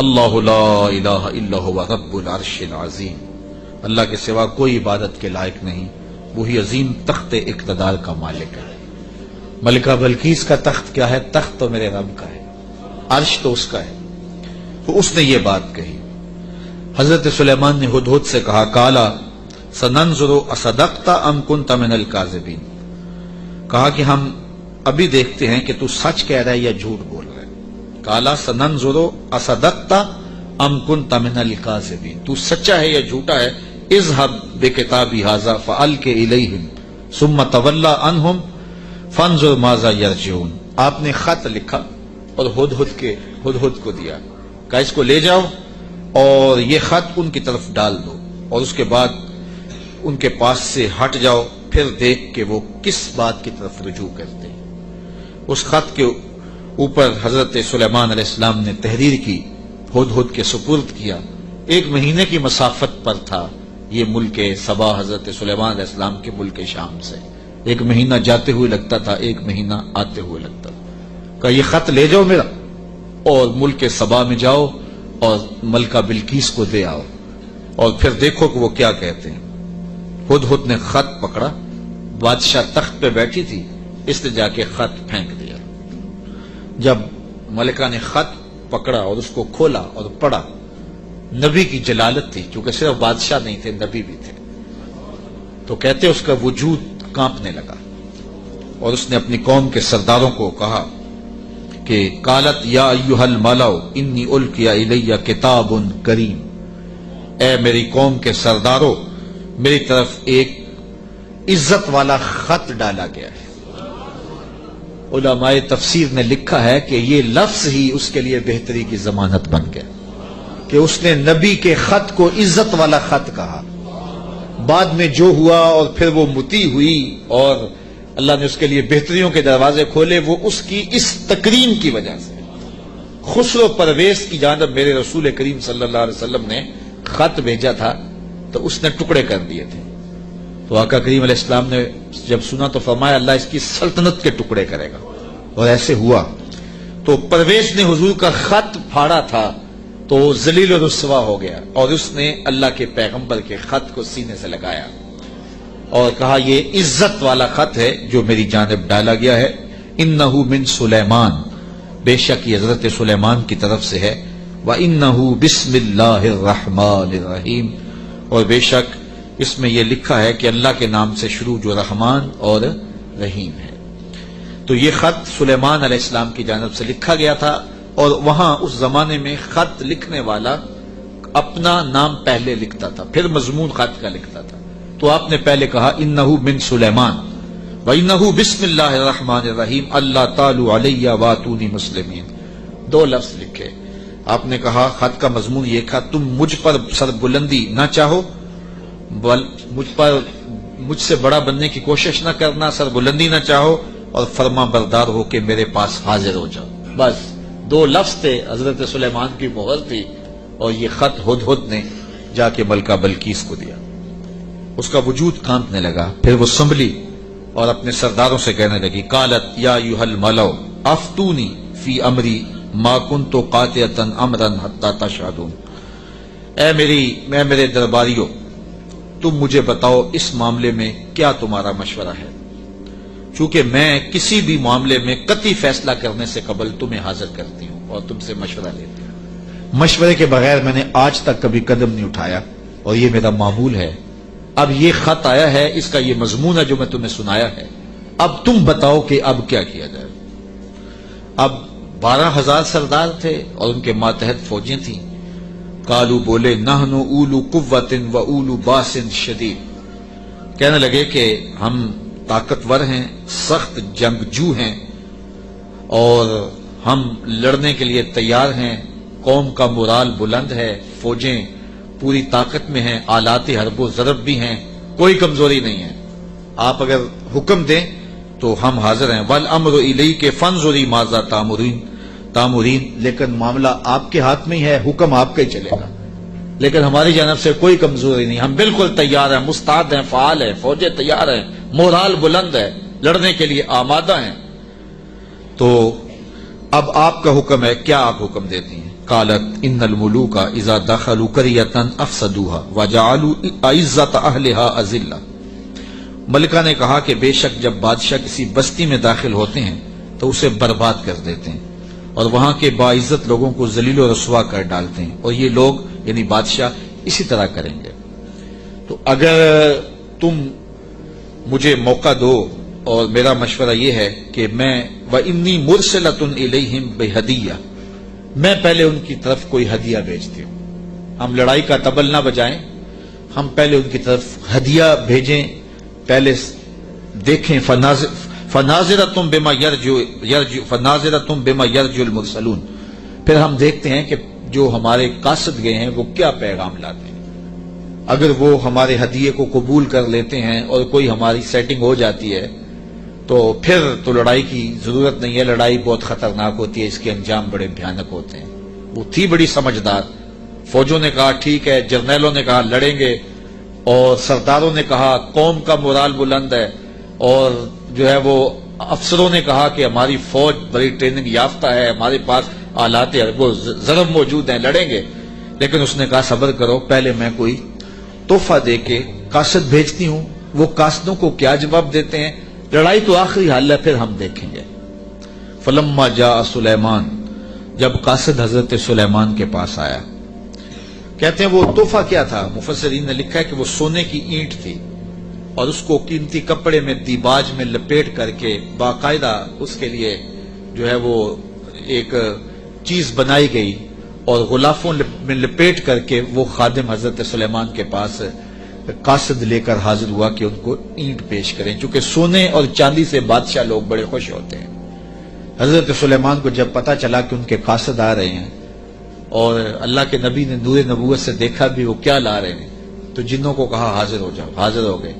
اللہ لا الہ الا هو رب العرش العظیم، اللہ کے سوا کوئی عبادت کے لائق نہیں، وہی عظیم تخت اقتدار کا مالک ہے۔ ملکہ بلقیس کا تخت کیا ہے؟ تخت تو میرے رب کا ہے، عرش تو اس کا ہے، تو اس نے یہ بات کہی۔ حضرت سلیمان نے ہدہد سے کہا کالا سننظر اصدقت ام کنت من الکاذبین، کہا کہ ہم ابھی دیکھتے ہیں کہ تو سچ کہہ رہا ہے یا جھوٹ بول رہا ہے۔ کالا سننظر اصدقت ام کنت من الکاذبین، تو سچا ہے یا جھوٹا ہے۔ اذهب بکتابی ھذا فالق الیہم ثم تولى عنہم فانظر ماذا یرجعون، آپ نے خط لکھا اور ہدہد کو دیا، کہا اس کو لے جاؤ اور یہ خط ان کی طرف ڈال دو، اور اس کے بعد ان کے پاس سے ہٹ جاؤ، پھر دیکھ کہ وہ کس بات کی طرف رجوع کرتے ہیں۔ اس خط کے اوپر حضرت سلیمان علیہ السلام نے تحریر کی، ہدہد کے سپرد کیا۔ 1 مہینے کی مسافت پر تھا یہ ملک سبا حضرت سلیمان علیہ السلام کے ملک شام سے، 1 مہینہ جاتے ہوئے لگتا تھا، 1 مہینہ آتے ہوئے لگتا تھا۔ کہا یہ خط لے جاؤ میرا، اور ملک سبا میں جاؤ اور ملکہ بلقیس کو دے آؤ، اور پھر دیکھو کہ وہ کیا کہتے ہیں۔ ہدہد نے خط پکڑا، بادشاہ تخت پہ بیٹھی تھی، اس نے جا کے خط پھینک دیا۔ جب ملکہ نے خط پکڑا اور اس کو کھولا اور پڑھا، نبی کی جلالت تھی، چونکہ صرف بادشاہ نہیں تھے، نبی بھی تھے، تو کہتے اس کا وجود کانپنے لگا، اور اس نے اپنی قوم کے سرداروں کو کہا کہ قالت یا ایھا الملأ انی القی الی کتاب کریم، اے میری قوم کے سرداروں، میری طرف ایک عزت والا خط ڈالا گیا ہے۔ علماء تفسیر نے لکھا ہے کہ یہ لفظ ہی اس کے لیے بہتری کی ضمانت بن گیا کہ اس نے نبی کے خط کو عزت والا خط کہا. بعد میں جو ہوا اور پھر وہ متی ہوئی اور اللہ نے اس کے لیے بہتریوں کے دروازے کھولے، وہ اس کی اس تکریم کی وجہ سے. خسرو پرویز کی جانب میرے رسول کریم صلی اللہ علیہ وسلم نے خط بھیجا تھا تو اس نے ٹکڑے کر دیے تھے. تو آقا کریم علیہ السلام نے جب سنا تو فرمایا اللہ اس کی سلطنت کے ٹکڑے کرے گا، اور ایسے ہوا. تو پرویز نے حضور کا خط پھاڑا تھا تو ذلیل و رسوا ہو گیا، اور اس نے اللہ کے پیغمبر کے خط کو سینے سے لگایا اور کہا یہ عزت والا خط ہے جو میری جانب ڈالا گیا ہے. انہ من سلیمان، بے شک یہ حضرت سلیمان کی طرف سے ہے. وانہ بسم اللہ الرحمن الرحیم، اور بے شک اس میں یہ لکھا ہے کہ اللہ کے نام سے شروع جو رحمان اور رحیم ہے. تو یہ خط سلیمان علیہ السلام کی جانب سے لکھا گیا تھا، اور وہاں اس زمانے میں خط لکھنے والا اپنا نام پہلے لکھتا تھا پھر مضمون خط کا لکھتا تھا. تو آپ نے پہلے کہا انہ من سلیمان وانہ بسم اللہ الرحمن الرحیم اللہ تعالی علیہ واتونی مسلمین، 2 لفظ لکھے. آپ نے کہا خط کا مضمون یہ تھا تم مجھ پر سر بلندی نہ چاہو، مجھ سے بڑا بننے کی کوشش نہ کرنا، سر بلندی نہ چاہو، اور فرما بردار ہو کے میرے پاس حاضر ہو جاؤ. بس 2 لفظ تھے، حضرت سلیمان کی مہر تھی، اور یہ خط ہدہد نے جا کے ملکہ بلقیس کو دیا. اس کا وجود کانپنے لگا، پھر وہ سنبھلی اور اپنے سرداروں سے کہنے لگی قالت یا ایھا الملؤ افتونی فی امری ما کنت قاطعۃ امرا حتی تشہدون. اے میرے درباریوں، تم مجھے بتاؤ اس معاملے میں کیا تمہارا مشورہ ہے، چونکہ میں کسی بھی معاملے میں قطعی فیصلہ کرنے سے قبل تمہیں حاضر کرتی ہوں اور تم سے مشورہ لیتی ہوں. مشورے کے بغیر میں نے آج تک کبھی قدم نہیں اٹھایا، اور یہ میرا معمول ہے. اب یہ خط آیا ہے، اس کا یہ مضمون ہے جو میں تمہیں سنایا ہے، اب تم بتاؤ کہ اب کیا کیا جائے. اب 12,000 سردار تھے اور ان کے ماتحت فوجیں تھیں. قالو بولے نحن اولو قوت و اولو باس شدید، کہنے لگے کہ ہم طاقتور ہیں، سخت جنگجو ہیں، اور ہم لڑنے کے لیے تیار ہیں. قوم کا مورال بلند ہے، فوجیں پوری طاقت میں ہیں، آلات حرب و ضرب بھی ہیں، کوئی کمزوری نہیں ہے. آپ اگر حکم دیں تو ہم حاضر ہیں. والامر الیک فانظری ماذا تامرین، لیکن معاملہ آپ کے ہاتھ میں ہی ہے، حکم آپ کا ہی چلے گا، لیکن ہماری جانب سے کوئی کمزوری نہیں، ہم بالکل تیار ہیں، مستعد ہیں، فعال ہیں، فوجیں تیار ہیں، مورال بلند ہے، لڑنے کے لیے آمادہ ہیں. تو اب آپ کا حکم ہے، کیا آپ حکم دیتی ہیں؟ قالت ان الملوک اذا دخلوا قرية افسدوها وجعلوا اعزة اهلها اذلة. ملکہ نے کہا کہ بے شک جب بادشاہ کسی بستی میں داخل ہوتے ہیں تو اسے برباد کر دیتے ہیں اور وہاں کے باعزت لوگوں کو ذلیل و رسوا کر ڈالتے ہیں، اور یہ لوگ یعنی بادشاہ اسی طرح کریں گے. تو اگر تم مجھے موقع دو، اور میرا مشورہ یہ ہے کہ میں وَإِنِّي مُرْسِلَةٌ إِلَيْهِمْ بِهَدِيَّةٍ، میں پہلے ان کی طرف کوئی ہدیہ بھیجتی ہوں. ہم لڑائی کا طبل نہ بجائیں، ہم پہلے ان کی طرف ہدیہ بھیجیں، پہلے دیکھیں. فناظرۃ بما یرجو المرسلون، پھر ہم دیکھتے ہیں کہ جو ہمارے قاصد گئے ہیں وہ کیا پیغام لاتے ہیں. اگر وہ ہمارے ہدیے کو قبول کر لیتے ہیں اور کوئی ہماری سیٹنگ ہو جاتی ہے تو پھر تو لڑائی کی ضرورت نہیں ہے. لڑائی بہت خطرناک ہوتی ہے، اس کے انجام بڑے بھیانک ہوتے ہیں. وہ تھی بڑی سمجھدار. فوجوں نے کہا ٹھیک ہے، جرنیلوں نے کہا لڑیں گے، اور سرداروں نے کہا قوم کا مورال بلند ہے، اور جو ہے وہ افسروں نے کہا کہ ہماری فوج بڑی ٹریننگ یافتہ ہے، ہمارے پاس آلات حرب و ضرب موجود ہیں، لڑیں گے. لیکن اس نے کہا صبر کرو، پہلے میں کوئی تحفہ دے کے قاصد بھیجتی ہوں. وہ قاصدوں کو کیا جواب دیتے ہیں؟ لڑائی تو آخری حل ہے، پھر ہم دیکھیں گے. فلما جاء سلیمان، جب قاصد حضرت سلیمان کے پاس آیا، کہتے ہیں وہ تحفہ کیا تھا؟ مفسرین نے لکھا ہے کہ وہ سونے کی اینٹ تھی، اور اس کو قیمتی کپڑے میں دیباج میں لپیٹ کر کے باقاعدہ اس کے لیے جو ہے وہ ایک چیز بنائی گئی، اور غلافوں میں لپیٹ کر کے وہ خادم حضرت سلیمان کے پاس قاصد لے کر حاضر ہوا کہ ان کو اینٹ پیش کریں. چونکہ سونے اور چاندی سے بادشاہ لوگ بڑے خوش ہوتے ہیں، حضرت سلیمان کو جب پتا چلا کہ ان کے قاصد آ رہے ہیں اور اللہ کے نبی نے نور نبوت سے دیکھا بھی وہ کیا لا رہے ہیں، تو جنوں کو کہا حاضر ہو جاؤ، حاضر ہو گئے.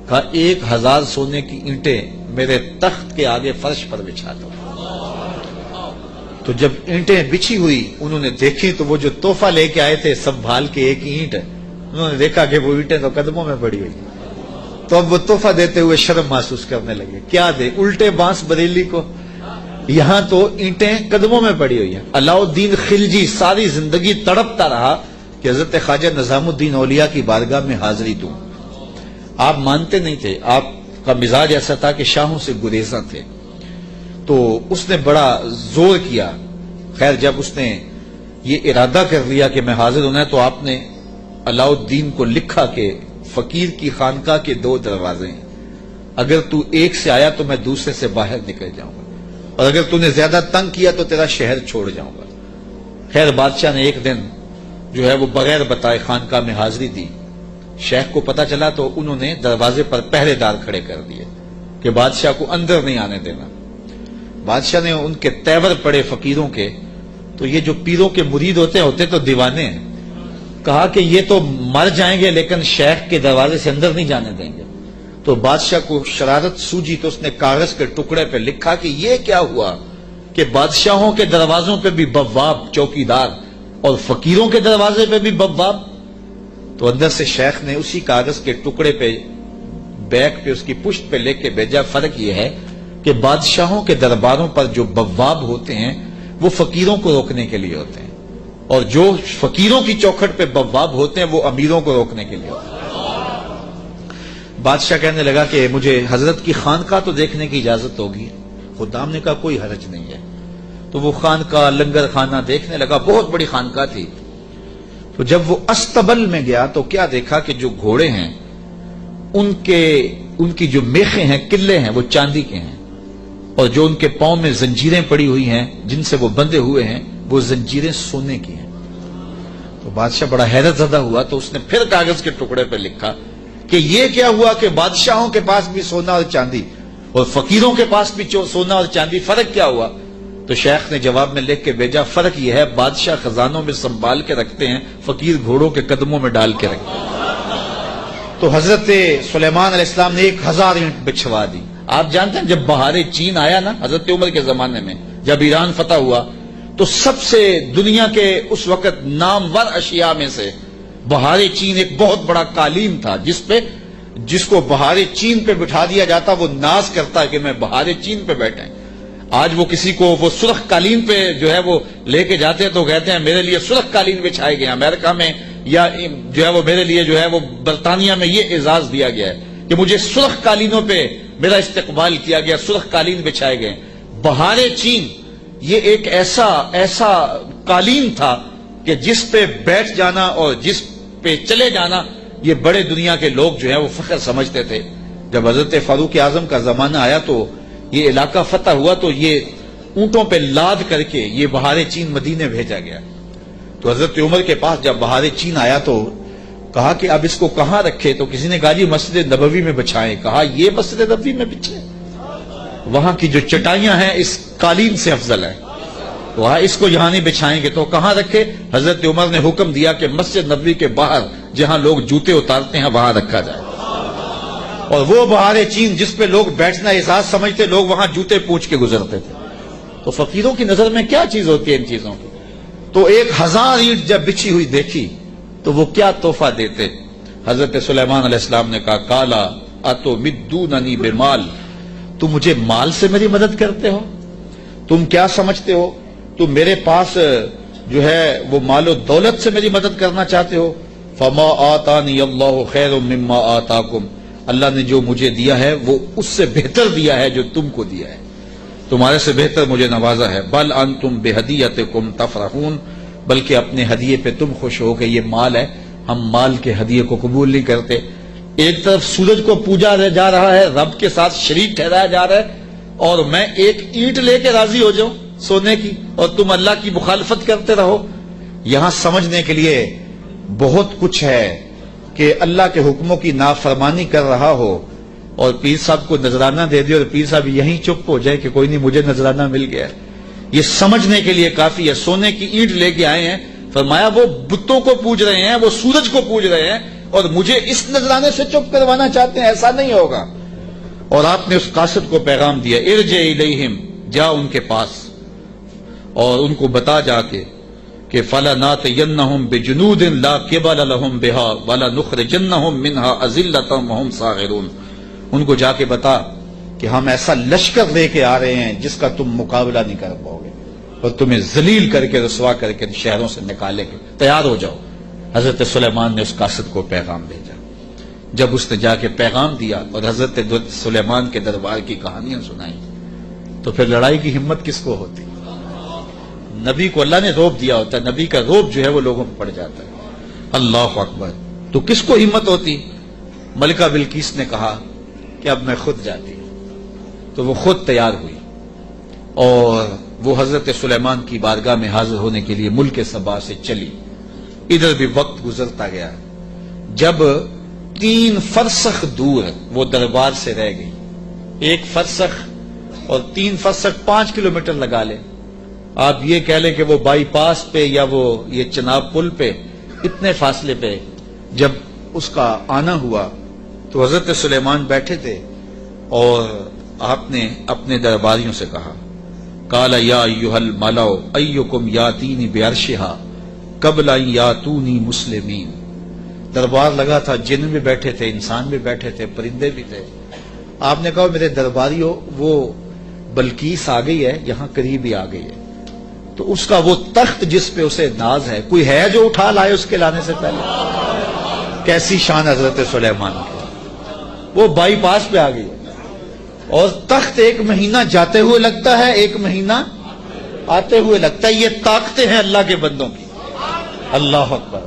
کہا 1000 سونے کی اینٹیں میرے تخت کے آگے فرش پر بچھا دو. تو جب اینٹیں بچھی ہوئی انہوں نے دیکھی تو وہ جو تحفہ لے کے آئے تھے سنبھال کے ایک اینٹ، انہوں نے دیکھا کہ وہ اینٹیں تو قدموں میں پڑی ہوئی. تو اب وہ تحفہ دیتے ہوئے شرم محسوس کرنے لگے. کیا دے، الٹے بانس بریلی کو، یہاں تو اینٹیں قدموں میں پڑی ہوئی ہیں. علاؤ الدین خلجی ساری زندگی تڑپتا رہا کہ حضرت خواجہ نظام الدین اولیاء کی بارگاہ میں حاضری دوں. آپ مانتے نہیں تھے، آپ کا مزاج ایسا تھا کہ شاہوں سے گریزاں تھے. تو اس نے بڑا زور کیا. خیر جب اس نے یہ ارادہ کر لیا کہ میں حاضر ہونا ہے تو آپ نے علاؤ الدین کو لکھا کہ فقیر کی خانقاہ کے 2 دروازے ہیں، اگر تو ایک سے آیا تو میں دوسرے سے باہر نکل جاؤں گا، اور اگر تو نے زیادہ تنگ کیا تو تیرا شہر چھوڑ جاؤں گا. خیر بادشاہ نے ایک دن جو ہے وہ بغیر بتائے خانقاہ میں حاضری دی. شیخ کو پتا چلا تو انہوں نے دروازے پر پہرے دار کھڑے کر دیے کہ بادشاہ کو اندر نہیں آنے دینا. بادشاہ نے ان کے تیور پڑے فقیروں کے، تو یہ جو پیروں کے مرید ہوتے تو دیوانے ہیں. کہا کہ یہ تو مر جائیں گے لیکن شیخ کے دروازے سے اندر نہیں جانے دیں گے. تو بادشاہ کو شرارت سوجی تو اس نے کاغذ کے ٹکڑے پہ لکھا کہ یہ کیا ہوا کہ بادشاہوں کے دروازوں پہ بھی بواب چوکیدار اور فقیروں کے دروازے پہ بھی بواب. تو اندر سے شیخ نے اسی کاغذ کے ٹکڑے پہ بیک پہ اس کی پشت پہ لکھ کے بھیجا، فرق یہ ہے کہ بادشاہوں کے درباروں پر جو بواب ہوتے ہیں وہ فقیروں کو روکنے کے لیے ہوتے ہیں، اور جو فقیروں کی چوکھٹ پہ بواب ہوتے ہیں وہ امیروں کو روکنے کے لیے ہوتے ہیں. بادشاہ کہنے لگا کہ مجھے حضرت کی خانقاہ تو دیکھنے کی اجازت ہوگی. خدام نے کہا کوئی حرج نہیں ہے. تو وہ خانقاہ لنگر خانہ دیکھنے لگا. بہت بڑی خانقاہ تھی. تو جب وہ استبل میں گیا تو کیا دیکھا کہ جو گھوڑے ہیں ان کی جو میخیں ہیں، قلعے ہیں، وہ چاندی کے ہیں، اور جو ان کے پاؤں میں زنجیریں پڑی ہوئی ہیں جن سے وہ بندھے ہوئے ہیں وہ زنجیریں سونے کی ہیں. تو بادشاہ بڑا حیرت زدہ ہوا. تو اس نے پھر کاغذ کے ٹکڑے پہ لکھا کہ یہ کیا ہوا کہ بادشاہوں کے پاس بھی سونا اور چاندی اور فقیروں کے پاس بھی سونا اور چاندی، فرق کیا ہوا؟ تو شیخ نے جواب میں لکھ کے بھیجا، فرق یہ ہے بادشاہ خزانوں میں سنبھال کے رکھتے ہیں، فقیر گھوڑوں کے قدموں میں ڈال کے رکھتے ہیں. تو حضرت سلیمان علیہ السلام نے 1000 اینٹ بچھوا دی. آپ جانتے ہیں جب بہار چین آیا نا حضرت عمر کے زمانے میں، جب ایران فتح ہوا تو سب سے دنیا کے اس وقت نامور اشیاء میں سے بہار چین ایک بہت بڑا قالین تھا، جس کو بہار چین پہ بٹھا دیا جاتا وہ ناز کرتا ہے کہ میں بہار چین پہ بیٹھے. آج وہ کسی کو وہ سرخ قالین پہ جو ہے وہ لے کے جاتے ہیں تو کہتے ہیں میرے لیے سرخ قالین بچھائے گئے. امریکہ میں یا جو ہے وہ میرے لیے جو ہے وہ برطانیہ میں یہ اعزاز دیا گیا ہے کہ مجھے سرخ قالینوں پہ میرا استقبال کیا گیا، سرخ قالین بچھائے گئے. بہار چین یہ ایک ایسا قالین تھا کہ جس پہ بیٹھ جانا اور جس پہ چلے جانا یہ بڑے دنیا کے لوگ جو ہیں وہ فخر سمجھتے تھے. جب حضرت فاروق اعظم کا زمانہ آیا تو یہ علاقہ فتح ہوا تو یہ اونٹوں پہ لاد کر کے یہ بہار چین مدینے بھیجا گیا. تو حضرت عمر کے پاس جب بہار چین آیا تو کہا کہ اب اس کو کہاں رکھے؟ تو کسی نے کہا جی مسجد نبوی میں بچھائیں. کہا یہ مسجد نبوی میں بچھائیں؟ وہاں کی جو چٹائیاں ہیں اس قالین سے افضل ہیں، وہاں اس کو یہاں نہیں بچھائیں گے. تو کہاں رکھے؟ حضرت عمر نے حکم دیا کہ مسجد نبوی کے باہر جہاں لوگ جوتے اتارتے ہیں وہاں رکھا جائے. اور وہ بہار چین جس پہ لوگ بیٹھنا اعزاز سمجھتے، لوگ وہاں جوتے پوچھ کے گزرتے تھے. تو فقیروں کی نظر میں کیا چیز ہوتی ہے ان چیزوں کی؟ تو 1000 اینٹ جب بچھی ہوئی دیکھی تو وہ کیا تحفہ دیتے؟ حضرت سلیمان علیہ السلام نے کہا کالا اتمدوننی بمال، تم مجھے مال سے میری مدد کرتے ہو؟ تم کیا سمجھتے ہو تم میرے پاس جو ہے وہ مال و دولت سے میری مدد کرنا چاہتے ہو؟ فما آتانی اللہ خیر مما آتاکم، اللہ نے جو مجھے دیا ہے وہ اس سے بہتر دیا ہے جو تم کو دیا ہے، تمہارے سے بہتر مجھے نوازا ہے. بل انتم بہدیتکم تفرحون، بلکہ اپنے ہدیے پہ تم خوش ہو کہ یہ مال ہے. ہم مال کے ہدیے کو قبول نہیں کرتے. ایک طرف سورج کو پوجا جا رہا ہے، رب کے ساتھ شریک ٹھہرایا جا رہا ہے، اور میں ایک اینٹ لے کے راضی ہو جاؤں سونے کی اور تم اللہ کی مخالفت کرتے رہو. یہاں سمجھنے کے لیے بہت کچھ ہے کہ اللہ کے حکموں کی نافرمانی کر رہا ہو اور پیر صاحب کو نذرانہ دے دیا اور پیر صاحب یہیں چپ ہو جائے کہ کوئی نہیں مجھے نذرانہ مل گیا. یہ سمجھنے کے لیے کافی ہے. سونے کی اینٹ لے کے آئے ہیں, فرمایا وہ بتوں کو پوج رہے ہیں, وہ سورج کو پوج رہے ہیں, اور مجھے اس نذرانے سے چپ کروانا چاہتے ہیں, ایسا نہیں ہوگا. اور آپ نے اس قاصد کو پیغام دیا, ارجع الیہم, جا ان کے پاس اور ان کو بتا جا کے کہ فَلَنَاتِيَنَّهُمْ بِجُنُودٍ لَا قِبَلَ لَهُمْ بِهَا وَلَنُخْرِجَنَّهُمْ مِنْهَا أَذِلَّةً وَهُمْ صَاغِرُونَ. ان کو جا کے بتا کہ ہم ایسا لشکر لے کے آ رہے ہیں جس کا تم مقابلہ نہیں کر پاؤ گے, اور تمہیں ذلیل کر کے رسوا کر کے شہروں سے نکالیں گے, تیار ہو جاؤ. حضرت سلیمان نے اس قاصد کو پیغام بھیجا. جب اس نے جا کے پیغام دیا اور حضرت سلیمان کے دربار کی کہانیاں سنائی, تو پھر لڑائی کی ہمت کس کو ہوتی؟ نبی کو اللہ نے روب دیا ہوتا ہے, نبی کا روب جو ہے وہ لوگوں میں پڑ جاتا ہے. اللہ اکبر. تو کس کو ہمت ہوتی؟ ملکہ بلقیس نے کہا کہ اب میں خود جاتی ہوں. تو وہ خود تیار ہوئی اور وہ حضرت سلیمان کی بارگاہ میں حاضر ہونے کے لیے ملک سبا سے چلی. ادھر بھی وقت گزرتا گیا. جب 3 فرسخ دور وہ دربار سے رہ گئی, 1 فرسخ اور 3 فرسخ 5 کلومیٹر لگا لیں, آپ یہ کہہ لیں کہ وہ بائی پاس پہ یا وہ یہ چناب پل پہ, اتنے فاصلے پہ جب اس کا آنا ہوا تو حضرت سلیمان بیٹھے تھے اور آپ نے اپنے درباریوں سے کہا, قال یا ایھا الملأ ایکم یاتینی بعرشها قبل ان یاتونی مسلمین. دربار لگا تھا, جن بھی بیٹھے تھے, انسان بھی بیٹھے تھے, پرندے بھی تھے. آپ نے کہا میرے درباریوں, وہ بلقیس آ گئی ہے, یہاں قریب ہی آ گئی ہے, تو اس کا وہ تخت جس پہ اسے ناز ہے, کوئی ہے جو اٹھا لائے اس کے لانے سے پہلے؟ کیسی شان حضرت سلیمان کی, وہ بائی پاس پہ آ گئی ہے, اور تخت 1 مہینہ جاتے ہوئے لگتا ہے, 1 مہینہ آتے ہوئے لگتا ہے. یہ طاقتیں ہیں اللہ کے بندوں کی. اللہ اکبر.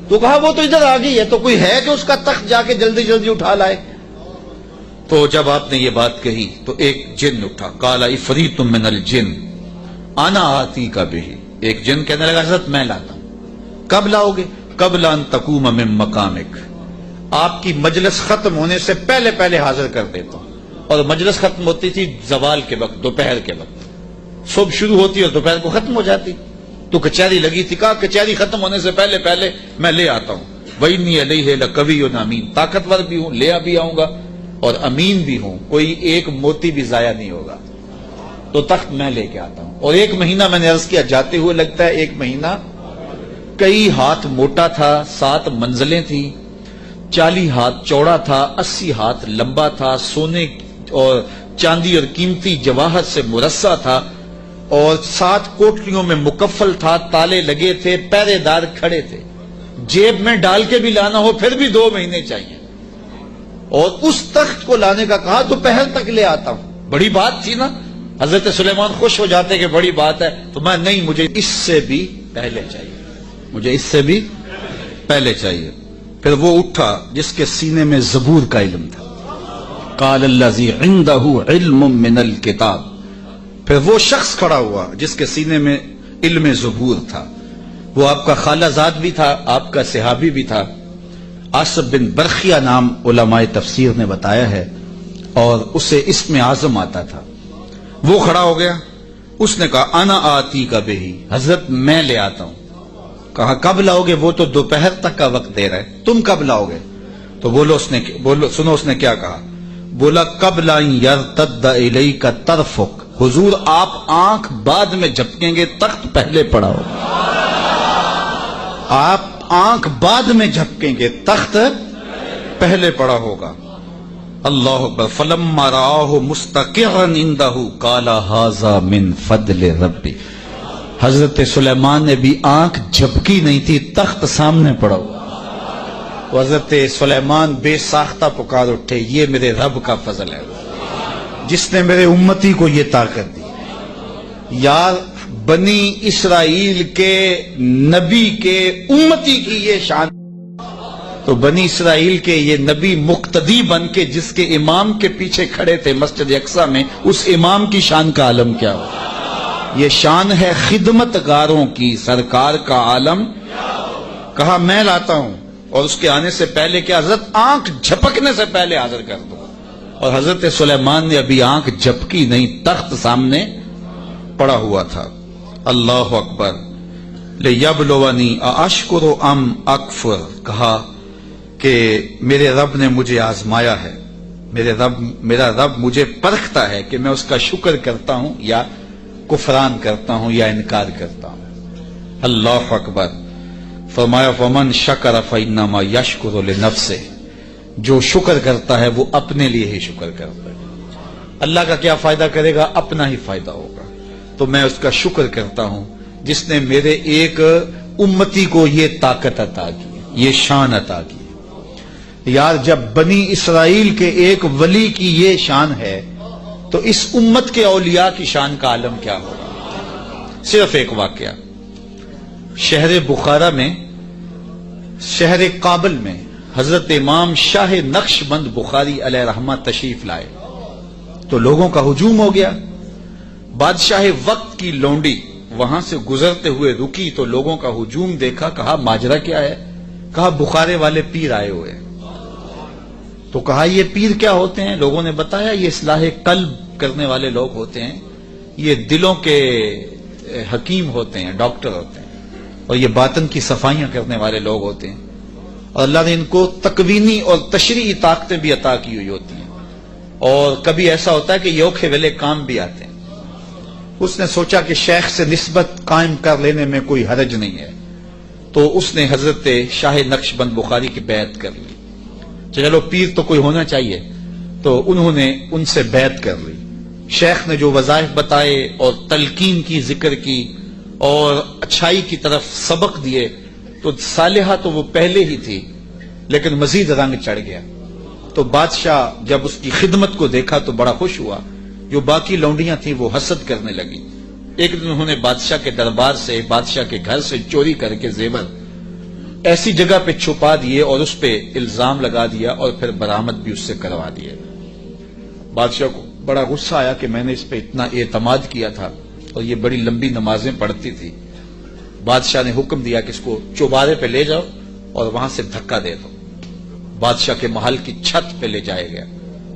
تو کہا وہ تو ادھر آ گئی ہے, تو کوئی ہے کہ اس کا تخت جا کے جلدی جلدی اٹھا لائے؟ تو جب آپ نے یہ بات کہی تو ایک جن اٹھا, قال عفریت من الجن انا آتیک بہ. ایک جن کہنے لگا حضرت میں لاتا ہوں. کب لاؤ گے؟ قبل ان تقوم من مقامک, آپ کی مجلس ختم ہونے سے پہلے پہلے حاضر کر دیتا ہوں. اور مجلس ختم ہوتی تھی زوال کے وقت, دوپہر کے وقت. صبح شروع ہوتی اور دوپہر کو ختم ہو جاتی. تو کچہری لگی تھی, کہا کچہری ختم ہونے سے پہلے پہلے میں لے آتا ہوں. وَإِنِّي عَلَيْهِ لَقَوِيٌّ أَمِينٌ, طاقتور بھی ہوں, لے بھی آؤں گا, اور امین بھی ہوں, کوئی ایک موتی بھی ضائع نہیں ہوگا. تو تخت میں لے کے آتا ہوں. اور 1 مہینہ میں نے عرض کیا جاتے ہوئے لگتا ہے, 1 مہینہ کئی ہاتھ موٹا تھا, 7 منزلیں تھیں, 40 ہاتھ چوڑا تھا, 80 ہاتھ لمبا تھا, سونے اور چاندی اور قیمتی جواہر سے مرصع تھا, اور 7 کوٹریوں میں مکفل تھا, تالے لگے تھے, پہرے دار کھڑے تھے. جیب میں ڈال کے بھی لانا ہو پھر بھی 2 مہینے چاہیے. اور اس تخت کو لانے کا کہا دوپہر تک لے آتا ہوں. بڑی بات تھی نا. حضرت سلیمان خوش ہو جاتے کہ بڑی بات ہے, تو میں نہیں, مجھے اس سے بھی پہلے چاہیے, مجھے اس سے بھی پہلے چاہیے. پھر وہ اٹھا جس کے سینے میں زبور کا علم تھا. قال الذی عندہ علم من الکتاب. پھر وہ شخص کھڑا ہوا جس کے سینے میں علم زبور تھا. وہ آپ کا خالہ زاد بھی تھا, آپ کا صحابی بھی تھا. عاصب بن برخیہ نام علماء تفسیر نے بتایا ہے, اور اسے اسم اعظم آتا تھا. وہ کھڑا ہو گیا, اس نے کہا انا آتی کا بہی, حضرت میں لے آتا ہوں. کہا کب لاؤ گے؟ وہ تو دوپہر تک کا وقت دے رہا ہے, تم کب لاؤ گے؟ تو سنو اس نے کیا کہا. بولا قبل ان یرتد الیک طرفک, حضور آپ آنکھ بعد میں جھپکیں گے, تخت پہلے پڑا ہوگا. آپ آنکھ بعد میں جھپکیں گے, تخت پہلے پڑا ہوگا. اللہ اکبر. فلما رآہ مستقرا عنده قال ھذا من فضل ربی. حضرت سلیمان نے بھی آنکھ جھپکی نہیں تھی, تخت سامنے پڑا ہوا. حضرت سلیمان بے ساختہ پکار اٹھے, یہ میرے رب کا فضل ہے جس نے میرے امتی کو یہ طاقت دی. یار بنی اسرائیل کے نبی کے امتی کی یہ شان, تو بنی اسرائیل کے یہ نبی مقتدی بن کے جس کے امام کے پیچھے کھڑے تھے مسجد اقصی میں, اس امام کی شان کا عالم کیا ہو. یہ شان ہے خدمت گاروں کی, سرکار کا عالم. کہا میں لاتا ہوں, اور اس کے آنے سے پہلے کیا حضرت آنکھ جھپکنے سے پہلے حاضر کر دو. اور حضرت سلیمان نے ابھی آنکھ جھپکی نہیں، تخت سامنے پڑا ہوا تھا۔ اللہ اکبر۔ لیبلونی ااشکر ام اکفر، کہا کہ میرے رب نے مجھے آزمایا ہے، میرا رب مجھے پرکھتا ہے کہ میں اس کا شکر کرتا ہوں یا کفران کرتا ہوں یا انکار کرتا ہوں۔ اللہ اکبر۔ فرمایا فمن شکر فانما یشکر لنفسہ، جو شکر کرتا ہے وہ اپنے لیے ہی شکر کرتا ہے، اللہ کا کیا فائدہ کرے گا، اپنا ہی فائدہ ہوگا۔ تو میں اس کا شکر کرتا ہوں جس نے میرے ایک امتی کو یہ طاقت عطا کی، یہ شان عطا کی۔ یار جب بنی اسرائیل کے ایک ولی کی یہ شان ہے تو اس امت کے اولیاء کی شان کا عالم کیا ہوگا۔ صرف ایک واقعہ، شہر بخارا میں، شہر کابل میں حضرت امام شاہ نقشبند بخاری علیہ رحمہ تشریف لائے تو لوگوں کا ہجوم ہو گیا۔ بادشاہ وقت کی لونڈی وہاں سے گزرتے ہوئے رکی تو لوگوں کا ہجوم دیکھا، کہا ماجرا کیا ہے؟ کہا بخارے والے پیر آئے ہوئے۔ تو کہا یہ پیر کیا ہوتے ہیں؟ لوگوں نے بتایا یہ اصلاح قلب کرنے والے لوگ ہوتے ہیں، یہ دلوں کے حکیم ہوتے ہیں، ڈاکٹر ہوتے ہیں، اور یہ باطن کی صفائیاں کرنے والے لوگ ہوتے ہیں، اور اللہ نے ان کو تکوینی اور تشریعی طاقتیں بھی عطا کی ہوئی ہوتی ہیں، اور کبھی ایسا ہوتا ہے کہ یہ اوکھے ویلے کام بھی آتے ہیں۔ اس نے سوچا کہ شیخ سے نسبت قائم کر لینے میں کوئی حرج نہیں ہے، تو اس نے حضرت شاہ نقشبند بخاری کی بیعت کر لی۔ چلو پیر تو کوئی ہونا چاہیے، تو انہوں نے ان سے بیعت کر لی۔ شیخ نے جو وظائف بتائے اور تلقین کی، ذکر کی اور اچھائی کی طرف سبق دیے، تو صالحہ تو وہ پہلے ہی تھی لیکن مزید رنگ چڑھ گیا۔ تو بادشاہ جب اس کی خدمت کو دیکھا تو بڑا خوش ہوا۔ جو باقی لونڈیاں تھیں وہ حسد کرنے لگی۔ ایک دن انہوں نے بادشاہ کے دربار سے، بادشاہ کے گھر سے چوری کر کے زیور ایسی جگہ پہ چھپا دیے اور اس پہ الزام لگا دیا اور پھر برآمد بھی اس سے کروا دیے۔ بادشاہ کو بڑا غصہ آیا کہ میں نے اس پہ اتنا اعتماد کیا تھا اور یہ بڑی لمبی نمازیں پڑھتی تھی۔ بادشاہ نے حکم دیا کہ اس کو چوبارے پہ لے جاؤ اور وہاں سے دھکا دے دو۔ بادشاہ کے محل کی چھت پہ لے جایا گیا۔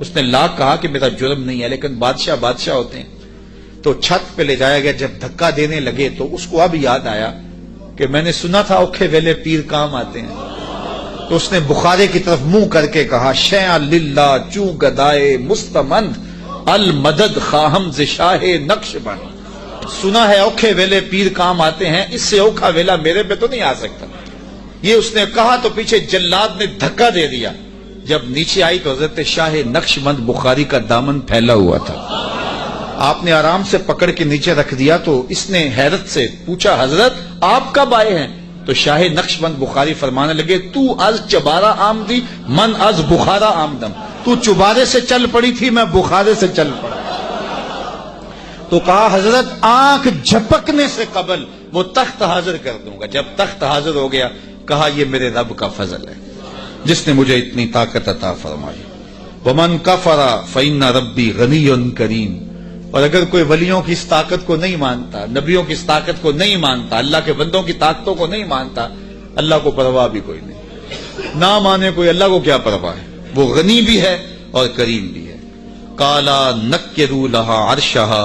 اس نے لاکھ کہا کہ میرا جرم نہیں ہے، لیکن بادشاہ ہوتے ہیں، تو چھت پہ لے جایا گیا۔ جب دھکا دینے لگے تو اس کو اب یاد آیا کہ میں نے سنا تھا اوکھے ویلے پیر کام آتے ہیں، تو اس نے بخارے کی طرف منہ کر کے کہا شیعہ للہ چو گدائے مستمند المدد خواہم ز شاہ نقشبند۔ سنا ہے اوکھے ویلے پیر کام آتے ہیں، اس سے اوکھا ویلا میرے پہ تو نہیں آ سکتا۔ یہ اس نے کہا تو پیچھے جلاد نے دھکا دے دیا۔ جب نیچے آئی تو حضرت شاہ نقشبند بخاری کا دامن پھیلا ہوا تھا۔ آپ نے آرام سے پکڑ کے نیچے رکھ دیا تو اس نے حیرت سے پوچھا حضرت آپ کب آئے ہیں؟ تو شاہ نقشبند بخاری فرمانے لگے تو از چبارہ آمدی من از بخارا آمدم، تو چبارے سے چل پڑی تھی، میں بخارے سے چل پڑا۔ تو کہا حضرت آنکھ جھپکنے سے قبل وہ تخت حاضر کر دوں گا۔ جب تخت حاضر ہو گیا کہا یہ میرے رب کا فضل ہے جس نے مجھے اتنی طاقت عطا فرمائی۔ ومن کفر فإن ربی غنی کریم۔ اور اگر کوئی ولیوں کی اس طاقت کو نہیں مانتا، نبیوں کی اس طاقت کو نہیں مانتا، اللہ کے بندوں کی طاقتوں کو نہیں مانتا، اللہ کو پرواہ بھی کوئی نہیں۔ نہ مانے کوئی، اللہ کو کیا پرواہ ہے، وہ غنی بھی ہے اور کریم بھی ہے۔ قالا نکروا لها عرشها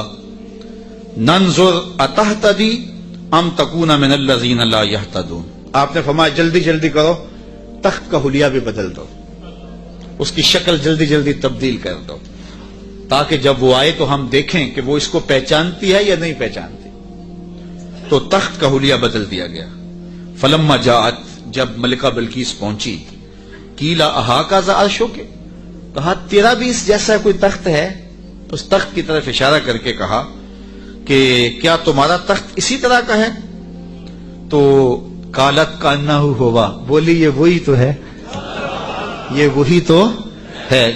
ننظر اتهتدی ام تکون من الذین لا یهتدون۔ آپ نے فرمایا جلدی جلدی کرو، تخت کا حلیہ بھی بدل دو، اس کی شکل جلدی جلدی تبدیل کر دو، تاکہ جب وہ آئے تو ہم دیکھیں کہ وہ اس کو پہچانتی ہے یا نہیں پہچانتی۔ تو تخت کا حلیہ بدل دیا گیا۔ فلما جاءت، جب ملکہ بلقیس پہنچی، قیل اہاکذا عرشک، کہا تیرا بھی اس جیسا کوئی تخت ہے؟ اس تخت کی طرف اشارہ کر کے کہا کہ کیا تمہارا تخت اسی طرح کا ہے؟ تو قالت کانہ ہوا، بولی یہ وہی تو ہے، یہ وہی تو ہے،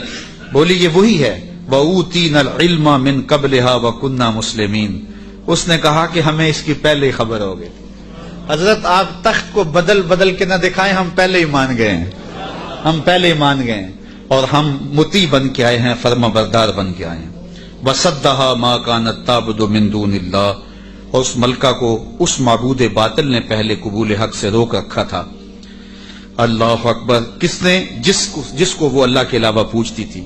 بولی یہ وہی ہے۔ وَأُوتِينَا الْعِلْمَ مِنْ قَبْلِهَا وَكُنَّا مُسْلِمِينَ۔ اس نے کہا کہ ہمیں اس کی پہلے ہی خبر ہو گئی۔ حضرت آپ تخت کو بدل بدل کے نہ دکھائیں، ہم پہلے ہی مان گئے ہیں، ہم پہلے ہی مان گئے ہیں، اور ہم مطیع بن کے آئے ہیں، فرما بردار بن کے آئے ہیں۔ وَصَدَّهَا مَا كَانَتْ تَعْبُدُ مِن دُونِ اللَّهِ، اور اس ملکہ کو اس معبود باطل نے پہلے قبول حق سے روک رکھا تھا۔ اللہ اکبر۔ کس نے؟ جس کو وہ اللہ کے علاوہ پوجتی تھی۔